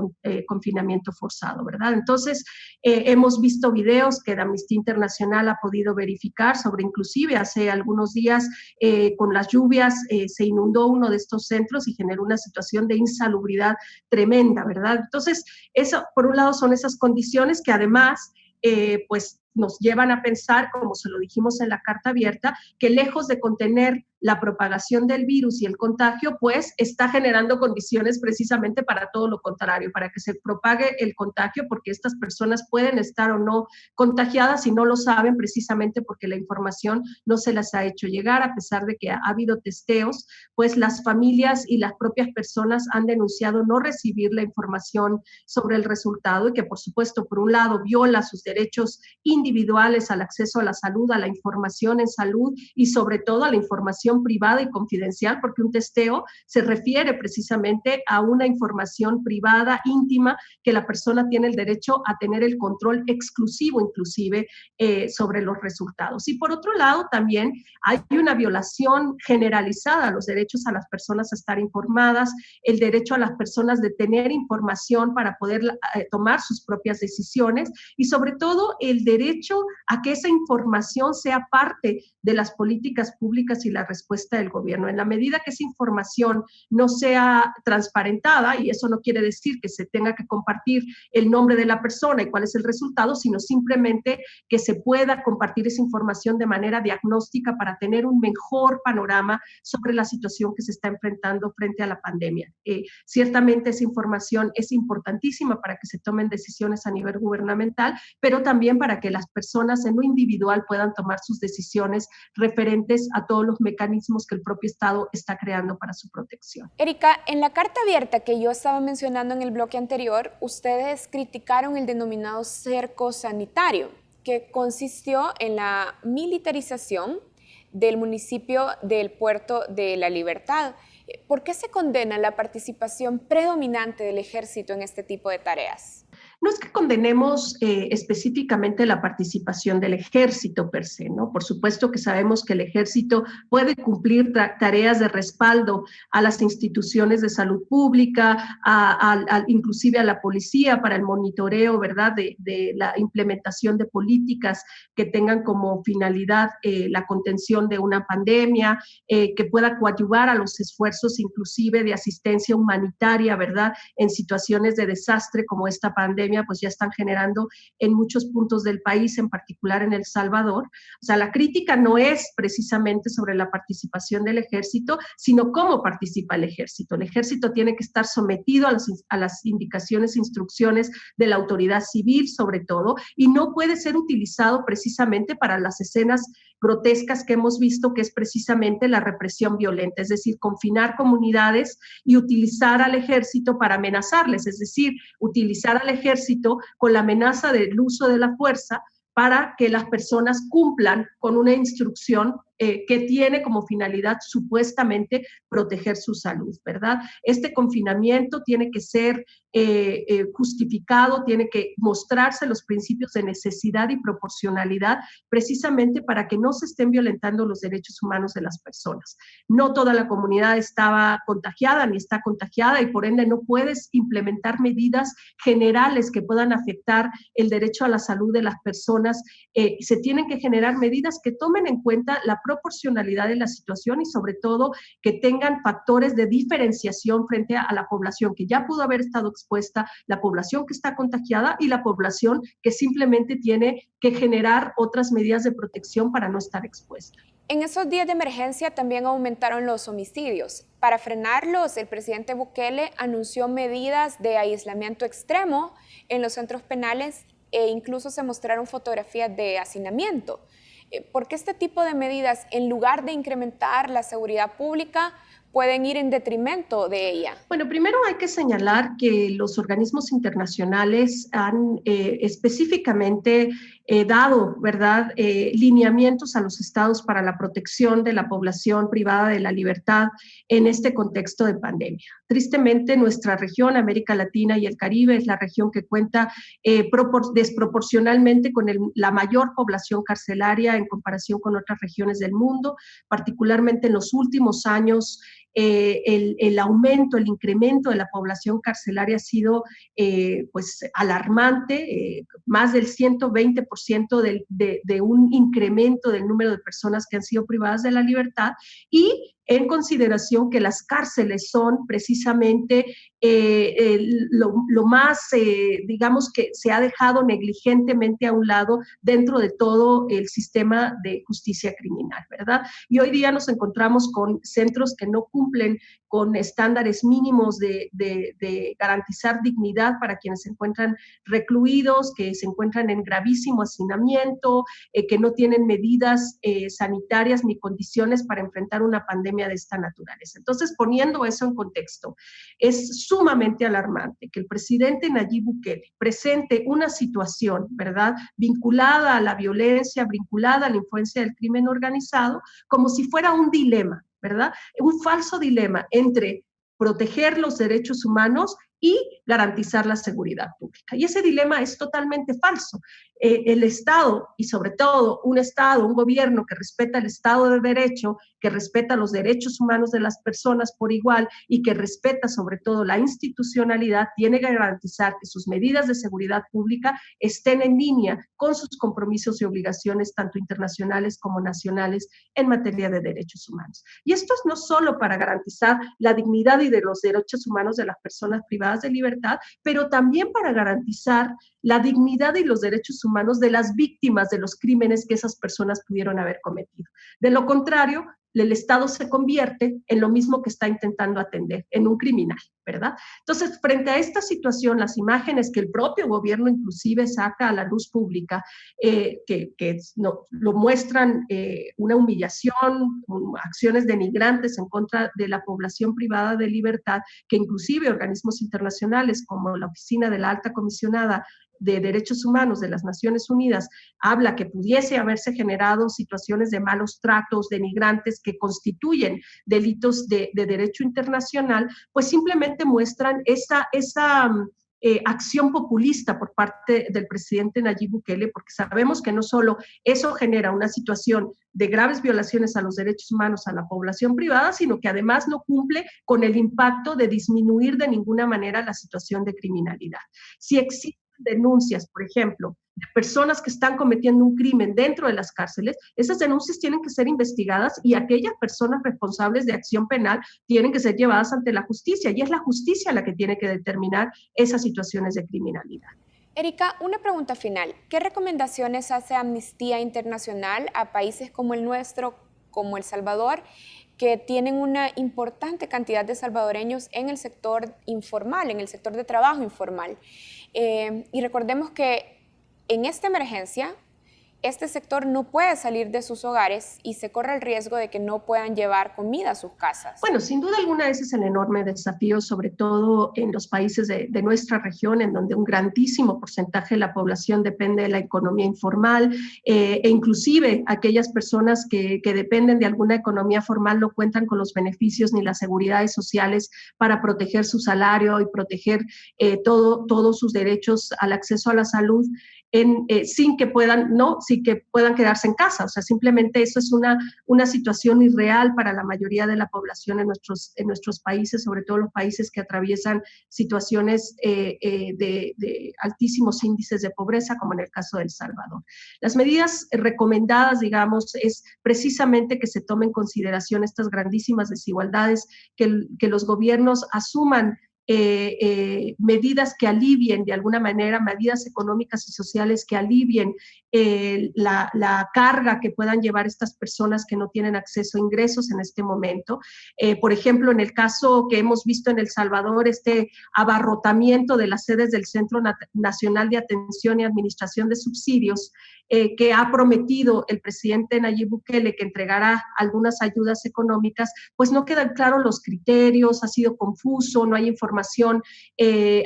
confinamiento forzado, ¿verdad? Entonces, hemos visto videos que Amnistía Internacional ha podido verificar sobre, inclusive hace algunos días, con las lluvias, se inundó uno de estos centros y generó una situación de insalubridad tremenda, ¿verdad? Entonces, eso, por un lado, son esas condiciones que además, pues, nos llevan a pensar, como se lo dijimos en la carta abierta, que lejos de contener la propagación del virus y el contagio, pues está generando condiciones precisamente para todo lo contrario, para que se propague el contagio, porque estas personas pueden estar o no contagiadas y no lo saben precisamente porque la información no se las ha hecho llegar, a pesar de que ha habido testeos, pues las familias y las propias personas han denunciado no recibir la información sobre el resultado y que, por supuesto, por un lado, viola sus derechos individuales al acceso a la salud, a la información en salud y sobre todo a la información privada y confidencial, porque un testeo se refiere precisamente a una información privada, íntima, que la persona tiene el derecho a tener el control exclusivo, inclusive, sobre los resultados. Y por otro lado, también hay una violación generalizada a los derechos a las personas a estar informadas, el derecho a las personas de tener información para poder tomar sus propias decisiones y sobre todo el derecho a que esa información sea parte de las políticas públicas y la respuesta del gobierno. En la medida que esa información no sea transparentada, y eso no quiere decir que se tenga que compartir el nombre de la persona y cuál es el resultado, sino simplemente que se pueda compartir esa información de manera diagnóstica para tener un mejor panorama sobre la situación que se está enfrentando frente a la pandemia. Ciertamente esa información es importantísima para que se tomen decisiones a nivel gubernamental, pero también para que las personas en lo individual puedan tomar sus decisiones referentes a todos los mecanismos que el propio Estado está creando para su protección. Erika, en la carta abierta que yo estaba mencionando en el bloque anterior, ustedes criticaron el denominado cerco sanitario, que consistió en la militarización del municipio del Puerto de la Libertad. ¿Por qué se condena la participación predominante del ejército en este tipo de tareas? No es que condenemos específicamente la participación del ejército per se, ¿no? Por supuesto que sabemos que el ejército puede cumplir tareas de respaldo a las instituciones de salud pública, inclusive a la policía para el monitoreo, ¿verdad?, de la implementación de políticas que tengan como finalidad la contención de una pandemia, que pueda coadyuvar a los esfuerzos inclusive de asistencia humanitaria, ¿verdad?, en situaciones de desastre como esta pandemia, pues ya están generando en muchos puntos del país, en particular en El Salvador. O sea, la crítica no es precisamente sobre la participación del ejército, sino cómo participa el ejército. El ejército tiene que estar sometido a las indicaciones e instrucciones de la autoridad civil, sobre todo, y no puede ser utilizado precisamente para las escenas grotescas que hemos visto, que es precisamente la represión violenta, es decir, confinar comunidades y utilizar al ejército para amenazarles, es decir, utilizar al ejército con la amenaza del uso de la fuerza para que las personas cumplan con una instrucción que tiene como finalidad supuestamente proteger su salud, ¿verdad? Este confinamiento tiene que ser justificado, tiene que mostrarse los principios de necesidad y proporcionalidad precisamente para que no se estén violentando los derechos humanos de las personas. No toda la comunidad estaba contagiada ni está contagiada y por ende no puedes implementar medidas generales que puedan afectar el derecho a la salud de las personas. Se tienen que generar medidas que tomen en cuenta la proporcionalidad de la situación y sobre todo que tengan factores de diferenciación frente a la población que ya pudo haber estado expuesta, la población que está contagiada y la población que simplemente tiene que generar otras medidas de protección para no estar expuesta. En esos días de emergencia también aumentaron los homicidios. Para frenarlos, el presidente Bukele anunció medidas de aislamiento extremo en los centros penales e incluso se mostraron fotografías de hacinamiento. ¿Por qué este tipo de medidas, en lugar de incrementar la seguridad pública, pueden ir en detrimento de ella? Bueno, primero hay que señalar que los organismos internacionales han específicamente dado, ¿verdad?, lineamientos a los estados para la protección de la población privada de la libertad en este contexto de pandemia. Tristemente, nuestra región, América Latina y el Caribe, es la región que cuenta desproporcionalmente con la mayor población carcelaria en comparación con otras regiones del mundo, particularmente en los últimos años. El aumento, el incremento de la población carcelaria ha sido pues alarmante, más del 120% de un incremento del número de personas que han sido privadas de la libertad, y en consideración que las cárceles son precisamente lo más, digamos, que se ha dejado negligentemente a un lado dentro de todo el sistema de justicia criminal, ¿verdad? Y hoy día nos encontramos con centros que no cumplen con estándares mínimos de garantizar dignidad para quienes se encuentran recluidos, que se encuentran en gravísimo hacinamiento, que no tienen medidas sanitarias ni condiciones para enfrentar una pandemia de esta naturaleza. Entonces, poniendo eso en contexto, es sumamente alarmante que el presidente Nayib Bukele presente una situación, ¿verdad?, vinculada a la violencia, vinculada a la influencia del crimen organizado, como si fuera un dilema, ¿verdad? Un falso dilema entre proteger los derechos humanos y garantizar la seguridad pública. Y ese dilema es totalmente falso. El Estado, y sobre todo un Estado, un gobierno que respeta el Estado de Derecho, que respeta los derechos humanos de las personas por igual y que respeta sobre todo la institucionalidad, tiene que garantizar que sus medidas de seguridad pública estén en línea con sus compromisos y obligaciones, tanto internacionales como nacionales, en materia de derechos humanos. Y esto es no solo para garantizar la dignidad y de los derechos humanos de las personas privadas de libertad, pero también para garantizar la dignidad y los derechos humanos de las víctimas de los crímenes que esas personas pudieron haber cometido. De lo contrario, el Estado se convierte en lo mismo que está intentando atender, en un criminal, ¿verdad? Entonces, frente a esta situación, las imágenes que el propio gobierno inclusive saca a la luz pública, lo muestran una humillación, acciones denigrantes en contra de la población privada de libertad, que inclusive organismos internacionales como la Oficina de la Alta Comisionada de Derechos Humanos de las Naciones Unidas habla que pudiese haberse generado situaciones de malos tratos, denigrantes, que constituyen delitos de derecho internacional, pues simplemente muestran esa acción populista por parte del presidente Nayib Bukele, porque sabemos que no solo eso genera una situación de graves violaciones a los derechos humanos a la población privada, sino que además no cumple con el impacto de disminuir de ninguna manera la situación de criminalidad. Si existe denuncias, por ejemplo, de personas que están cometiendo un crimen dentro de las cárceles, esas denuncias tienen que ser investigadas y aquellas personas responsables de acción penal tienen que ser llevadas ante la justicia, y es la justicia la que tiene que determinar esas situaciones de criminalidad. Erika, una pregunta final. ¿Qué recomendaciones hace Amnistía Internacional a países como el nuestro, como El Salvador, que tienen una importante cantidad de salvadoreños en el sector informal, en el sector de trabajo informal? Y recordemos que en esta emergencia, este sector no puede salir de sus hogares y se corre el riesgo de que no puedan llevar comida a sus casas. Bueno, sin duda alguna ese es el enorme desafío, sobre todo en los países de nuestra región, en donde un grandísimo porcentaje de la población depende de la economía informal, e inclusive aquellas personas que dependen de alguna economía formal no cuentan con los beneficios ni las seguridades sociales para proteger su salario y proteger todos sus derechos al acceso a la salud. Sin que puedan quedarse en casa. O sea, simplemente eso es una situación irreal para la mayoría de la población en nuestros países, sobre todo los países que atraviesan situaciones de altísimos índices de pobreza, como en el caso de El Salvador. Las medidas recomendadas, digamos, es precisamente que se tomen en consideración estas grandísimas desigualdades, que los gobiernos asuman medidas que alivien de alguna manera, medidas económicas y sociales que alivien la carga que puedan llevar estas personas que no tienen acceso a ingresos en este momento. Por ejemplo, en el caso que hemos visto en El Salvador, este abarrotamiento de las sedes del Centro Nacional de Atención y Administración de Subsidios, que ha prometido el presidente Nayib Bukele que entregará algunas ayudas económicas, pues no quedan claros los criterios, ha sido confuso, no hay información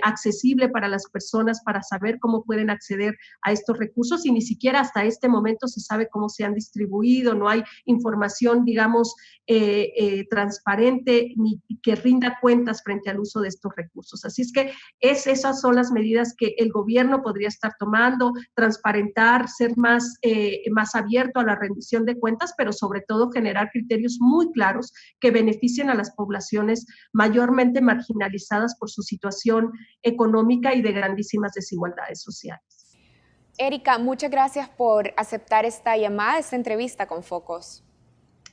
accesible para las personas para saber cómo pueden acceder a estos recursos y ni siquiera hasta este momento se sabe cómo se han distribuido, no hay información, digamos, transparente ni que rinda cuentas frente al uso de estos recursos. Así es que esas son las medidas que el gobierno podría estar tomando, transparentar, ser más abierto a la rendición de cuentas, pero sobre todo generar criterios muy claros que beneficien a las poblaciones mayormente marginalizadas por su situación económica y de grandísimas desigualdades sociales. Erika, muchas gracias por aceptar esta llamada, esta entrevista con Focos.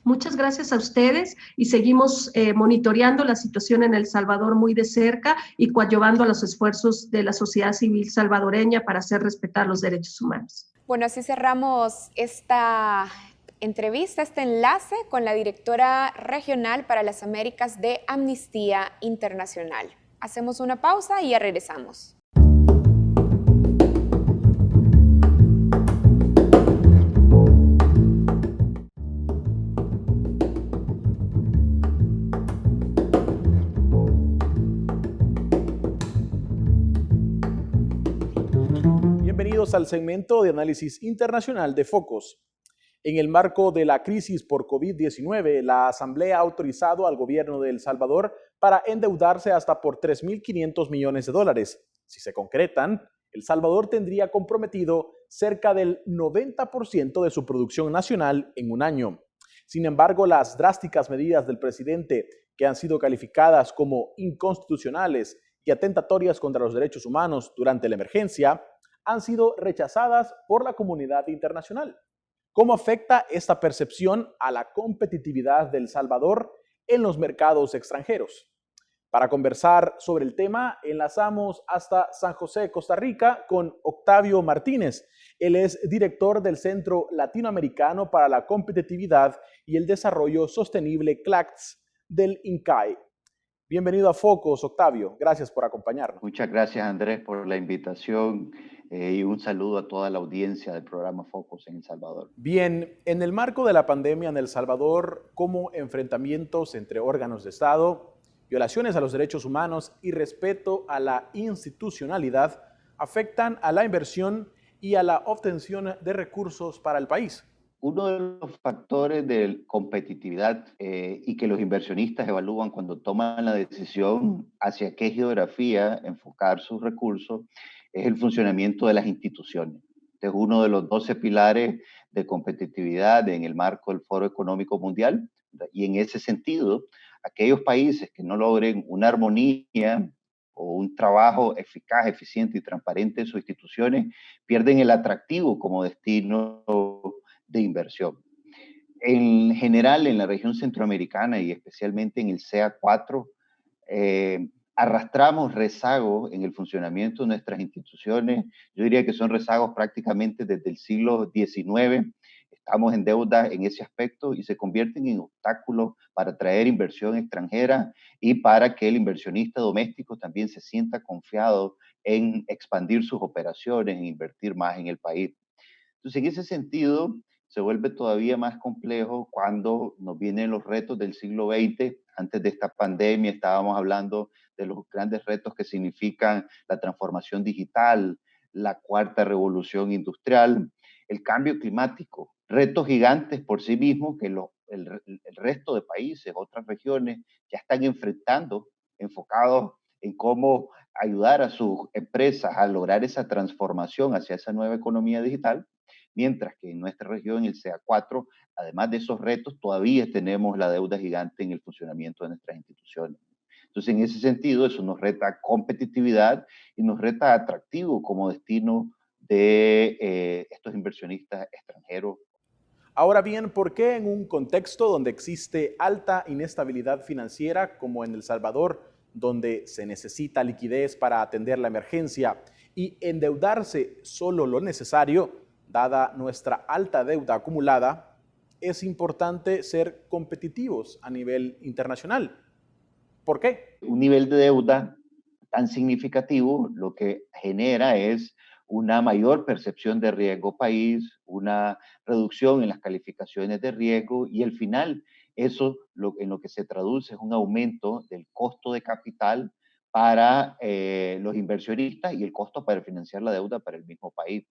Muchas gracias a ustedes y seguimos monitoreando la situación en El Salvador muy de cerca y coadyuvando a los esfuerzos de la sociedad civil salvadoreña para hacer respetar los derechos humanos. Bueno, así cerramos esta entrevista, este enlace con la directora regional para las Américas de Amnistía Internacional. Hacemos una pausa y ya regresamos. Bienvenidos al segmento de análisis internacional de Focos. En el marco de la crisis por COVID-19, la Asamblea ha autorizado al gobierno de El Salvador para endeudarse hasta por $3.500 millones. Si se concretan, El Salvador tendría comprometido cerca del 90% de su producción nacional en un año. Sin embargo, las drásticas medidas del presidente, que han sido calificadas como inconstitucionales y atentatorias contra los derechos humanos durante la emergencia, han sido rechazadas por la comunidad internacional. ¿Cómo afecta esta percepción a la competitividad de El Salvador en los mercados extranjeros? Para conversar sobre el tema, enlazamos hasta San José, Costa Rica, con Octavio Martínez. Él es director del Centro Latinoamericano para la Competitividad y el Desarrollo Sostenible, CLACS, del INCAE. Bienvenido a Focos, Octavio. Gracias por acompañarnos. Muchas gracias, Andrés, por la invitación y un saludo a toda la audiencia del programa Focos en El Salvador. Bien, en el marco de la pandemia en El Salvador, ¿cómo enfrentamientos entre órganos de Estado, violaciones a los derechos humanos y respeto a la institucionalidad afectan a la inversión y a la obtención de recursos para el país? Uno de los factores de competitividad y que los inversionistas evalúan cuando toman la decisión hacia qué geografía enfocar sus recursos es el funcionamiento de las instituciones. Este es uno de los 12 pilares de competitividad en el marco del Foro Económico Mundial, y en ese sentido, aquellos países que no logren una armonía o un trabajo eficaz, eficiente y transparente en sus instituciones pierden el atractivo como destino de inversión. En general, en la región centroamericana y especialmente en el CEA4, arrastramos rezagos en el funcionamiento de nuestras instituciones. Yo diría que son rezagos prácticamente desde el siglo XIX. Estamos en deuda en ese aspecto y se convierten en obstáculos para atraer inversión extranjera y para que el inversionista doméstico también se sienta confiado en expandir sus operaciones, en invertir más en el país. Entonces, en ese sentido, se vuelve todavía más complejo cuando nos vienen los retos del siglo XX. Antes de esta pandemia estábamos hablando de los grandes retos que significan la transformación digital, la cuarta revolución industrial, el cambio climático, retos gigantes por sí mismos que el resto de países, otras regiones ya están enfrentando, enfocados en cómo ayudar a sus empresas a lograr esa transformación hacia esa nueva economía digital. Mientras que en nuestra región, el CEA4, además de esos retos, todavía tenemos la deuda gigante en el funcionamiento de nuestras instituciones. Entonces, en ese sentido, eso nos reta competitividad y nos reta atractivo como destino de estos inversionistas extranjeros. Ahora bien, ¿por qué en un contexto donde existe alta inestabilidad financiera, como en El Salvador, donde se necesita liquidez para atender la emergencia y endeudarse solo lo necesario, dada nuestra alta deuda acumulada, es importante ser competitivos a nivel internacional? ¿Por qué? Un nivel de deuda tan significativo lo que genera es una mayor percepción de riesgo país, una reducción en las calificaciones de riesgo y al final eso en lo que se traduce es un aumento del costo de capital para los inversionistas y el costo para financiar la deuda para el mismo país.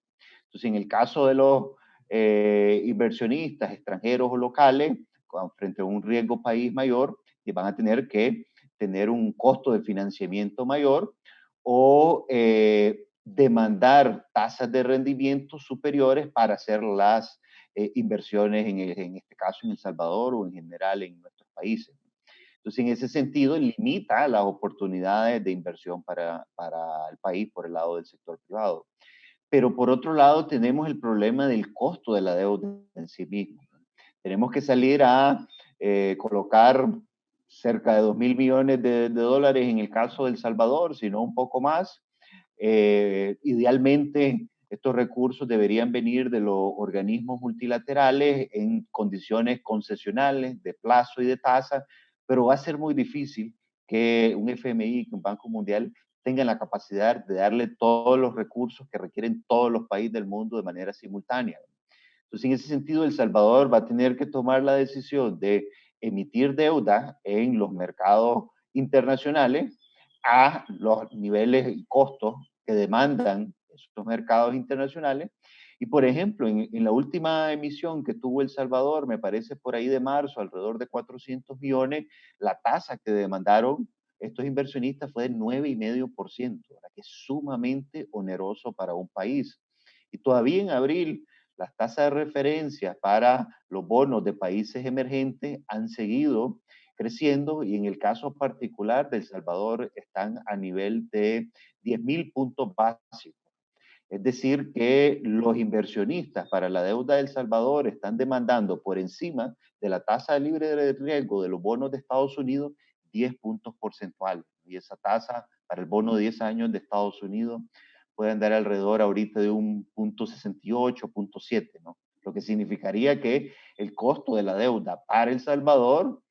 Entonces, en el caso de los inversionistas extranjeros o locales, frente a un riesgo país mayor, van a tener que tener un costo de financiamiento mayor o demandar tasas de rendimiento superiores para hacer las inversiones, en este caso en El Salvador o en general en nuestros países. Entonces, en ese sentido, limita las oportunidades de inversión para el país por el lado del sector privado. Pero por otro lado, tenemos el problema del costo de la deuda en sí mismo. Tenemos que salir a colocar cerca de 2.000 millones de dólares en el caso de El Salvador, si no un poco más. Idealmente, estos recursos deberían venir de los organismos multilaterales en condiciones concesionales de plazo y de tasa, pero va a ser muy difícil que un FMI, que un Banco Mundial tengan la capacidad de darle todos los recursos que requieren todos los países del mundo de manera simultánea. Entonces, en ese sentido, El Salvador va a tener que tomar la decisión de emitir deuda en los mercados internacionales a los niveles y costos que demandan estos mercados internacionales. Y, por ejemplo, en la última emisión que tuvo El Salvador, me parece por ahí de marzo, alrededor de 400 millones, la tasa que demandaron estos inversionistas fue del 9,5%, que es sumamente oneroso para un país. Y todavía en abril, las tasas de referencia para los bonos de países emergentes han seguido creciendo y en el caso particular de El Salvador están a nivel de 10.000 puntos básicos. Es decir, que los inversionistas para la deuda de El Salvador están demandando por encima de la tasa libre de riesgo de los bonos de Estados Unidos 10 puntos porcentuales. Y esa tasa para el bono de 10 años de Estados Unidos puede andar alrededor ahorita de un 0,68, 0,7, ¿no? Lo que significaría que el costo de la deuda para El Salvador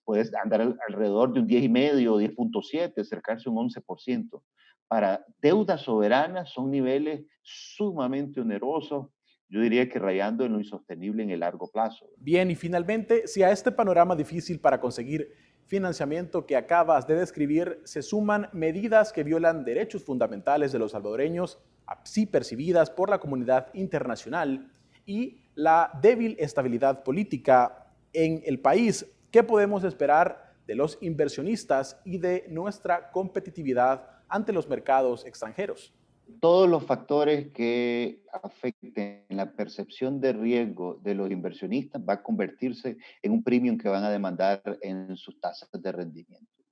puede andar alrededor de un 10,5, 10,7, acercarse a un 11%. Para deuda soberana son niveles sumamente onerosos, yo diría que rayando en lo insostenible en el largo plazo. Bien, y finalmente, si a este panorama difícil para conseguir financiamiento que acabas de describir se suman medidas que violan derechos fundamentales de los salvadoreños, así percibidas por la comunidad internacional, y la débil estabilidad política en el país, ¿qué podemos esperar de los inversionistas y de nuestra competitividad ante los mercados extranjeros? Todos los factores que afecten la percepción de riesgo de los inversionistas va a convertirse en un premium que van a demandar en sus tasas de rendimiento.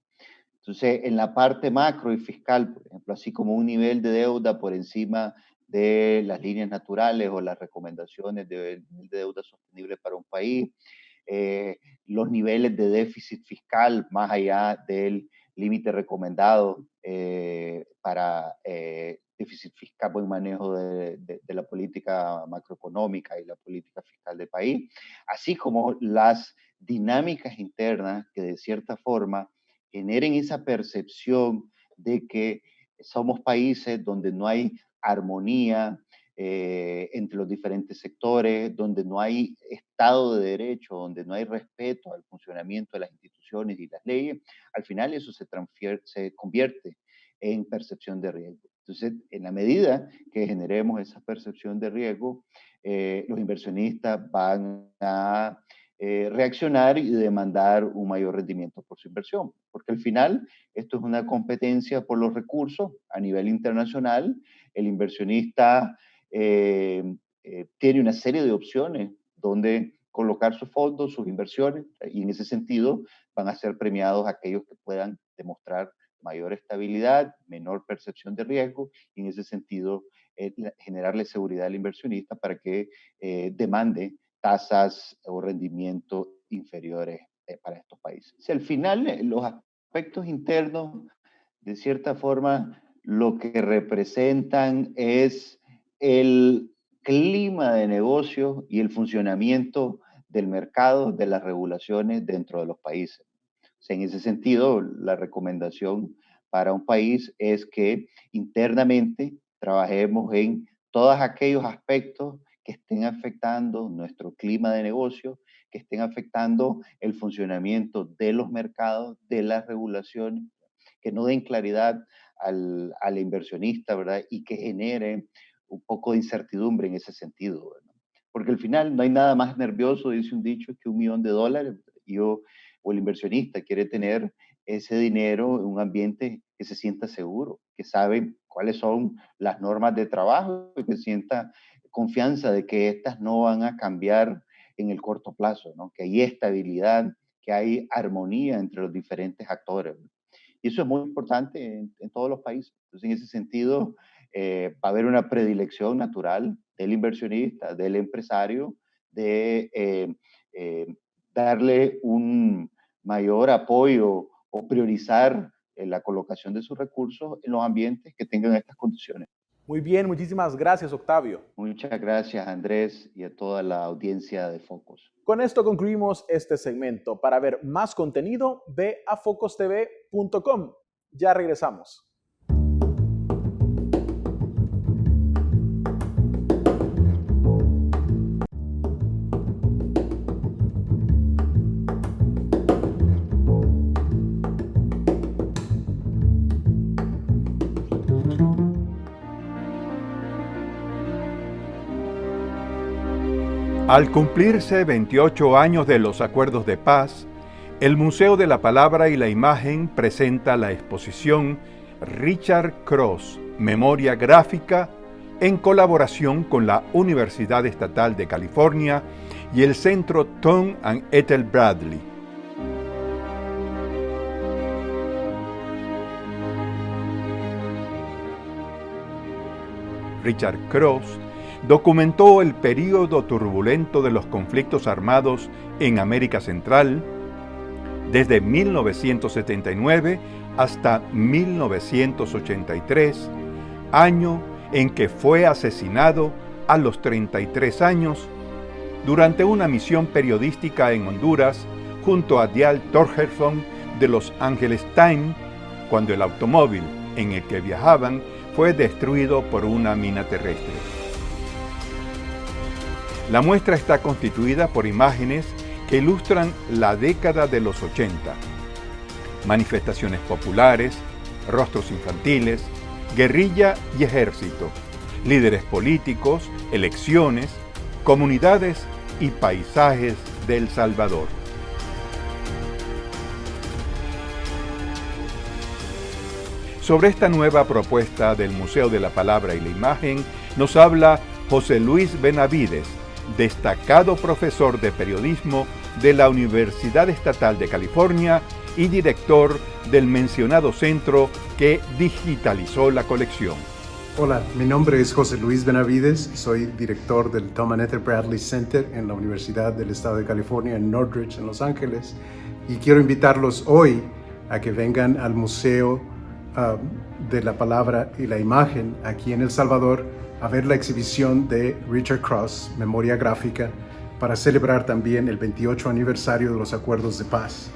Entonces, en la parte macro y fiscal, por ejemplo, así como un nivel de deuda por encima de las líneas naturales o las recomendaciones de deuda sostenible para un país, los niveles de déficit fiscal más allá del límite recomendado para déficit fiscal, buen manejo de la política macroeconómica y la política fiscal del país, así como las dinámicas internas que de cierta forma generen esa percepción de que somos países donde no hay armonía entre los diferentes sectores, donde no hay Estado de Derecho, donde no hay respeto al funcionamiento de las instituciones y las leyes, al final eso se convierte en percepción de riesgo. Entonces, en la medida que generemos esa percepción de riesgo, los inversionistas van a reaccionar y demandar un mayor rendimiento por su inversión, porque al final esto es una competencia por los recursos a nivel internacional. El inversionista tiene una serie de opciones donde colocar sus fondos, sus inversiones, y en ese sentido van a ser premiados aquellos que puedan demostrar mayor estabilidad, menor percepción de riesgo, y en ese sentido generarle seguridad al inversionista para que demande tasas o rendimientos inferiores para estos países. Si al final los aspectos internos, de cierta forma, lo que representan es el clima de negocio y el funcionamiento del mercado, de las regulaciones dentro de los países. O sea, en ese sentido, la recomendación para un país es que internamente trabajemos en todos aquellos aspectos que estén afectando nuestro clima de negocio, que estén afectando el funcionamiento de los mercados, de las regulaciones, que no den claridad al inversionista, ¿verdad? Y que generen un poco de incertidumbre en ese sentido, ¿verdad? Porque al final no hay nada más nervioso, dice un dicho, que $1 millón. O el inversionista quiere tener ese dinero en un ambiente que se sienta seguro, que sabe cuáles son las normas de trabajo y que sienta confianza de que estas no van a cambiar en el corto plazo, ¿no? Que hay estabilidad, que hay armonía entre los diferentes actores, ¿no? Y eso es muy importante en todos los países. Entonces, en ese sentido, va a haber una predilección natural del inversionista, del empresario, de darle un mayor apoyo o priorizar la colocación de sus recursos en los ambientes que tengan estas condiciones. Muy bien, muchísimas gracias, Octavio. Muchas gracias, Andrés, y a toda la audiencia de Focus. Con esto concluimos este segmento. Para ver más contenido, ve a focustv.com. Ya regresamos. Al cumplirse 28 años de los acuerdos de paz, el Museo de la Palabra y la Imagen presenta la exposición Richard Cross, Memoria Gráfica, en colaboración con la Universidad Estatal de California y el Centro Tom and Ethel Bradley. Richard Cross documentó el período turbulento de los conflictos armados en América Central, desde 1979 hasta 1983, año en que fue asesinado a los 33 años durante una misión periodística en Honduras junto a Dial Torgerson de Los Angeles Times, cuando el automóvil en el que viajaban fue destruido por una mina terrestre. La muestra está constituida por imágenes que ilustran la década de los 80. Manifestaciones populares, rostros infantiles, guerrilla y ejército, líderes políticos, elecciones, comunidades y paisajes de El Salvador. Sobre esta nueva propuesta del Museo de la Palabra y la Imagen nos habla José Luis Benavides, destacado profesor de periodismo de la Universidad Estatal de California y director del mencionado centro que digitalizó la colección. Hola, mi nombre es José Luis Benavides, soy director del Tom and Ethel Bradley Center en la Universidad del Estado de California en Northridge, en Los Ángeles, y quiero invitarlos hoy a que vengan al Museo de la Palabra y la Imagen aquí en El Salvador a ver la exhibición de Richard Cross, Memoria Gráfica, para celebrar también el 28 aniversario de los Acuerdos de Paz.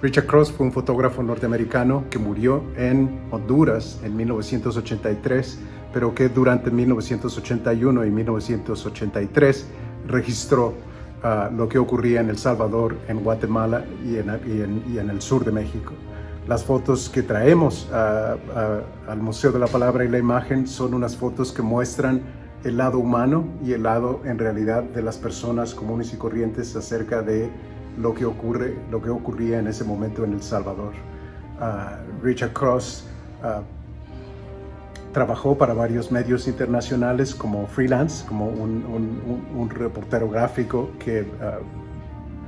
Richard Cross fue un fotógrafo norteamericano que murió en Honduras en 1983, pero que durante 1981 y 1983 registró lo que ocurría en El Salvador, en Guatemala y en el sur de México. Las fotos que traemos al Museo de la Palabra y la Imagen son unas fotos que muestran el lado humano y el lado en realidad de las personas comunes y corrientes acerca de lo que ocurría en ese momento en El Salvador. Richard Cross trabajó para varios medios internacionales como freelance, como un reportero gráfico que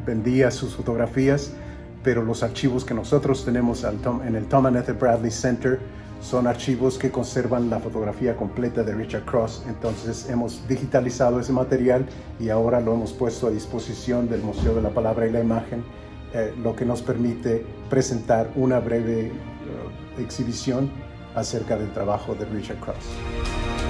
vendía sus fotografías, pero los archivos que nosotros tenemos en el Tom and Ethel Bradley Center son archivos que conservan la fotografía completa de Richard Cross. Entonces hemos digitalizado ese material y ahora lo hemos puesto a disposición del Museo de la Palabra y la Imagen, lo que nos permite presentar una breve exhibición acerca del trabajo de Richard Cross.